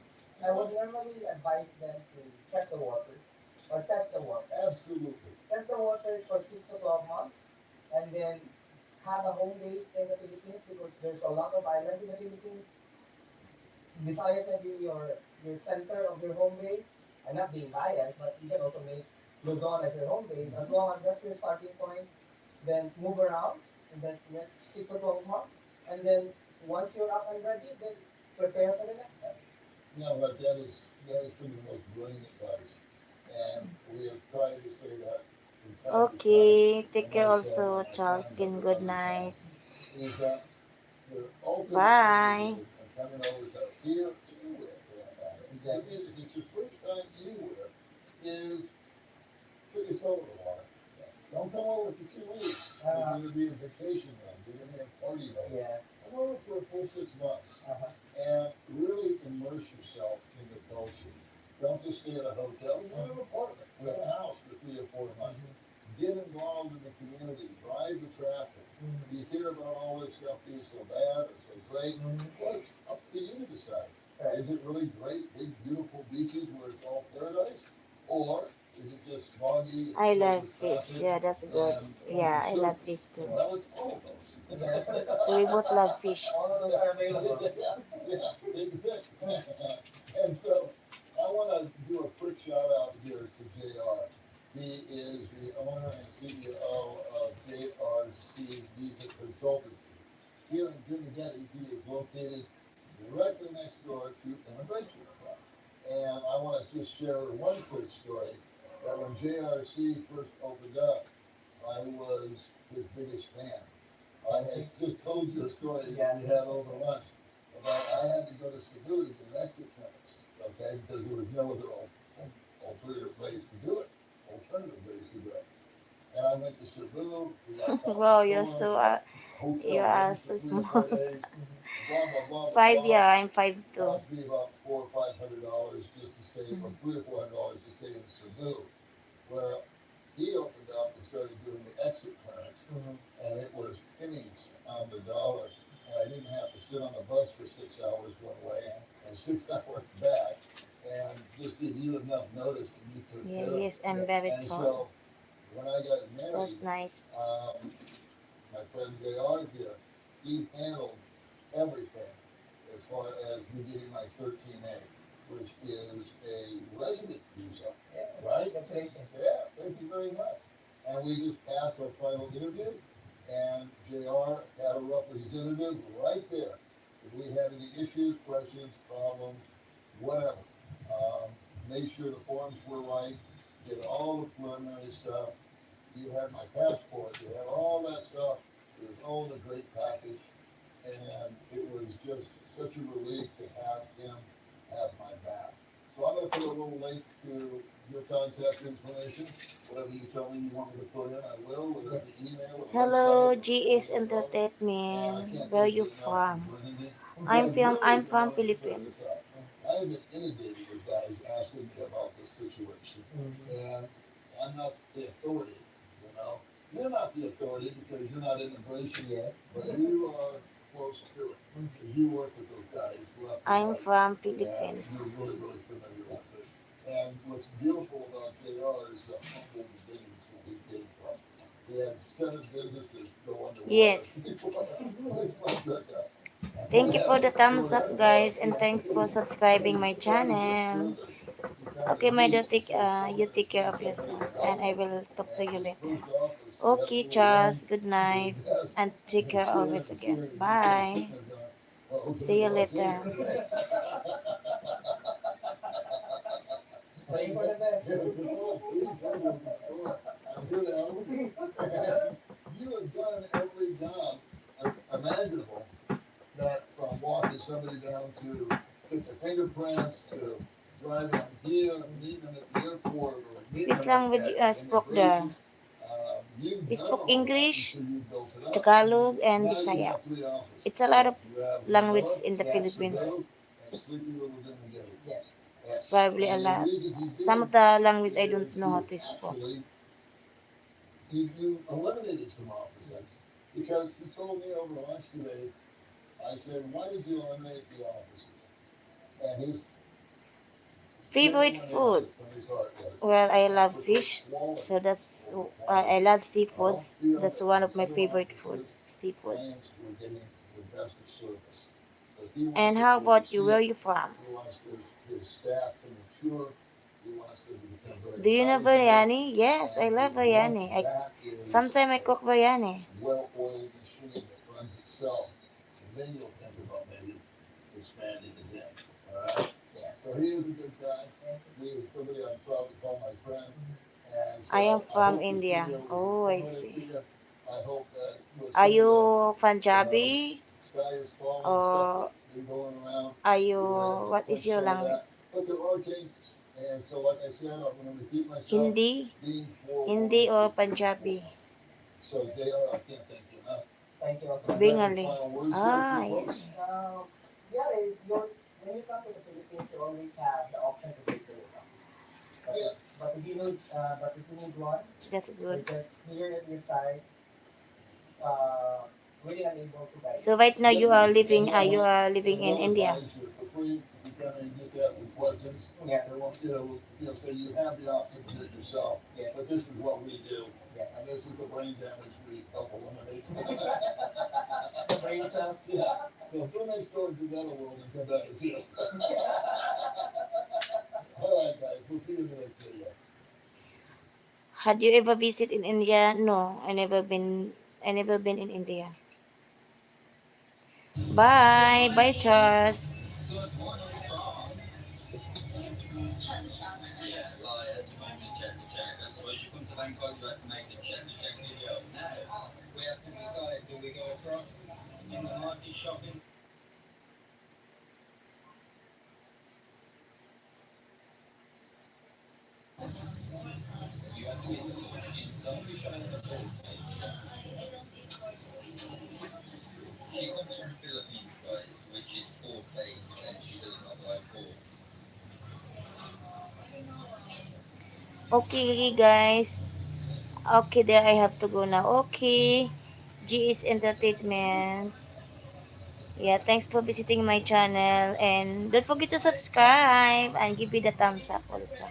I would normally advise them to check the waters or test the water. Absolutely. Test the waters for 6 to 12 months, and then have a home base in the Philippines because there's a lot of islands in the Philippines. Visayas may be your center of your home base. I'm not being biased, but you can also make Luzon as your home base. As long as that's your starting point, then move around in the next 6 to 12 months. And then once you're up and ready, then prepare for the next step. But that is some of the most brilliant advice. And we have tried to say that from time to time. Okay, take And care like I said, also, my Charles. times Again, over good other night. times, is that the ultimate Bye. motivation of coming over to here, anywhere for that matter, if it's your first time anywhere, is put your toe in the water. Don't come over for 2 weeks. You're going to be in vacation mode. You're going to be in party mode. Yeah. Come over for a full 6 months Uh-huh. and really immerse yourself in the culture. Don't just stay at a hotel. Go to an apartment. Go to a house for 3 or 4 months. Get involved in the community. Drive the traffic. You hear about all this stuff being so bad or so great. Well, it's up to you to decide. Is it really great, big, beautiful beaches where it's all paradise? Or is it just smoggy? I filled love with fish. traffic Yeah, that's good. and Yeah, I love surface? fish too. Well, it's all of those. So we both love fish. All of those are available. Yeah, big pick. And so I want to do a quick shout out here to JR. He is the owner and CEO of JRC Visa Consultancy. Here in Grimageti, he is located directly next door to Immigration Club. And I want to just share one quick story that when JRC first opened up, I was his biggest fan. I had just told you a story that we had over lunch about I had to go to Cebu to get an exit clearance, okay, because there was no other alternative ways to do it. And I went to Cebu. We got caught Wow, in the you're storm, so hotel you are room so for 3 or 4 small. days, blah, blah, blah, blah, 5, blah. yeah, I'm 5'2". Cost me about $400 or $500 just to stay, or $300 or $400 to stay in Cebu, where he opened up and started doing the exit clearance, and it was pennies on the dollar, and I didn't have to sit on the bus for 6 hours one way and 6 hours back, and just give you enough notice and you took Yeah, care of yes, it. I'm very And tall. so when I got That's married, nice. my friend JR here, he handled everything as far as me getting my 13A, which is a resident visa, right? Congratulations. Yeah, thank you very much. And we just passed our final interview, and JR had a representative right there. If we had any issues, questions, problems, whatever, made sure the forms were right, did all the preliminary stuff. You had my passport, you had all that stuff. It was all in a great package, and it was just such a relief to have him have my back. So I'm gonna put a little link to your contact information. Whatever you tell me you want me to put in, I will, whether it be email or Hello, website. GS And I Entertainment. can't Where thank you you enough from? for joining me. I'm from Philippines. I have been inundated with guys asking me about this situation, and I'm not the authority, you know? You're not the authority because you're not in immigration, Yes. but you are close to it. Because you work with those guys left and I'm right. from Yeah, Philippines. you're really, really familiar with it. And what's beautiful about JR is the humble beginnings that he came from. He had 7 businesses go underwater. Yes. It's like that. Thank you for the thumbs up, guys, and thanks for subscribing my channel. Okay, my dear, you take care of yourself, and I will talk to you later. Okay, Charles, good night, and take care always again. Bye. See you later. Praying for the best. You have done every job imaginable, that from walking somebody down to get their fingerprints to driving them here, meeting them at the airport, or meeting Which them language at you spoke there? immigration. You've We done spoke all that English, until you built it up. Tagalog, and Now you Bisaya. have 3 offices. It's a lot of You have languages Manila, in the Yes. Philippines. Cebu, and Sleepy Little Dinwiddie. Yes. It's probably a And the lot. reason he did Some of the language I is don't know how he to speak. actually, you eliminated some offices, because he told me over lunch today, I said, why did you eliminate the offices? And his Favorite genuine food? answer from his heart was, Well, I love "Because fish, quality so that's over I love seafoods. I don't feel That's that one of these my other favorite food, offices seafoods. claims we're getting the best of service. But he wants And to how about you? oversee Where are it. you from? He wants his staff to mature. He wants them to become very Do you know knowledgeable. biryani? Yes, I And love once biryani. that is Sometimes I cook biryani. well-oiled machine that runs itself, and then you'll think about maybe expanding again. All right? Yeah. So he is a good guy. He is somebody I'm proud to call my friend. And so I am from hope this India. video was Oh, I informative see. to you. I hope that was Are some of you Punjabi the sky is falling or stuff that's been going around. are We you? were able to What is quench your some of that. language? But there are changes. And so, like I said, I'm going to repeat myself. Hindi? Being Hindi forewarned. or Punjabi? So, JR, I can't thank you enough. Thank you also. Do you have Bengali. any final words Ah, here I for folks? see. Yeah, when you come to the Philippines, you always have the option to take tourism. But, Yeah. but if you need one, That's you're good. just here at your side, uh, really unable to guide So right now Yeah, you are living in we'll India. advise you for free if you come in and just ask some questions. you. Yeah, They won't, say you have the option to do it yourself. yeah, But this is what we do, yeah. and this is the brain damage we help eliminate. The brain cells. Yeah. So go next door and do that a world and come back and see us. All right, guys. We'll see you in the next video. Had you ever visit in India? No, I never been. I never been in India. Bye, bye, Charles. Yeah, liars, moment, check to check. I suppose you come to Bangkok, you have to make a check to check video. Now, we have to decide, do we go across in the market shopping? You have to be in the Muslim. Don't be shy of the food, mate. She comes from Philippines, guys, which is pork-based, and she does not like pork. Okay, guys. Okay, there I have to go now. Okay. G is Entertainment. Yeah, thanks for visiting my channel. And don't forget to subscribe and give me the thumbs up also.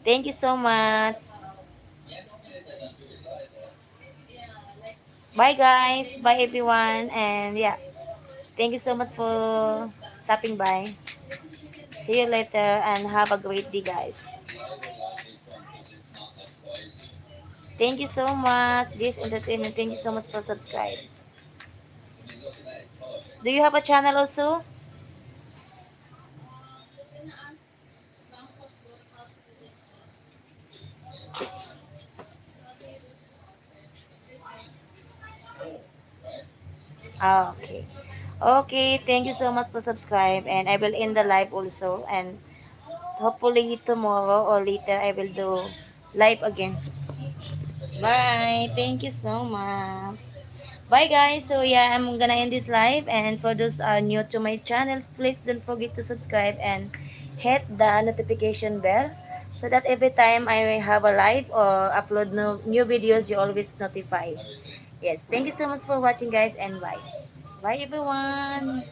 Thank you so much. Bye, guys. Bye, everyone. And yeah, thank you so much for stopping by. See you later and have a great day, guys. I would like this one because it's not as spicy. Thank you so much. This Entertainment. Thank you so much for subscribe. I mean, look at that, it's perfect. Do you have a channel also? Right? Ah, okay. Okay, thank you so much for subscribe and I will end the live also and hopefully tomorrow or later I will do live again. Bye. Thank you so much. Bye guys. So yeah, I'm gonna end this live and for those new to my channels, please don't forget to subscribe and hit the notification bell so that every time I have a live or upload new videos, you always notify. Yes, thank you so much for watching guys and bye. Bye everyone.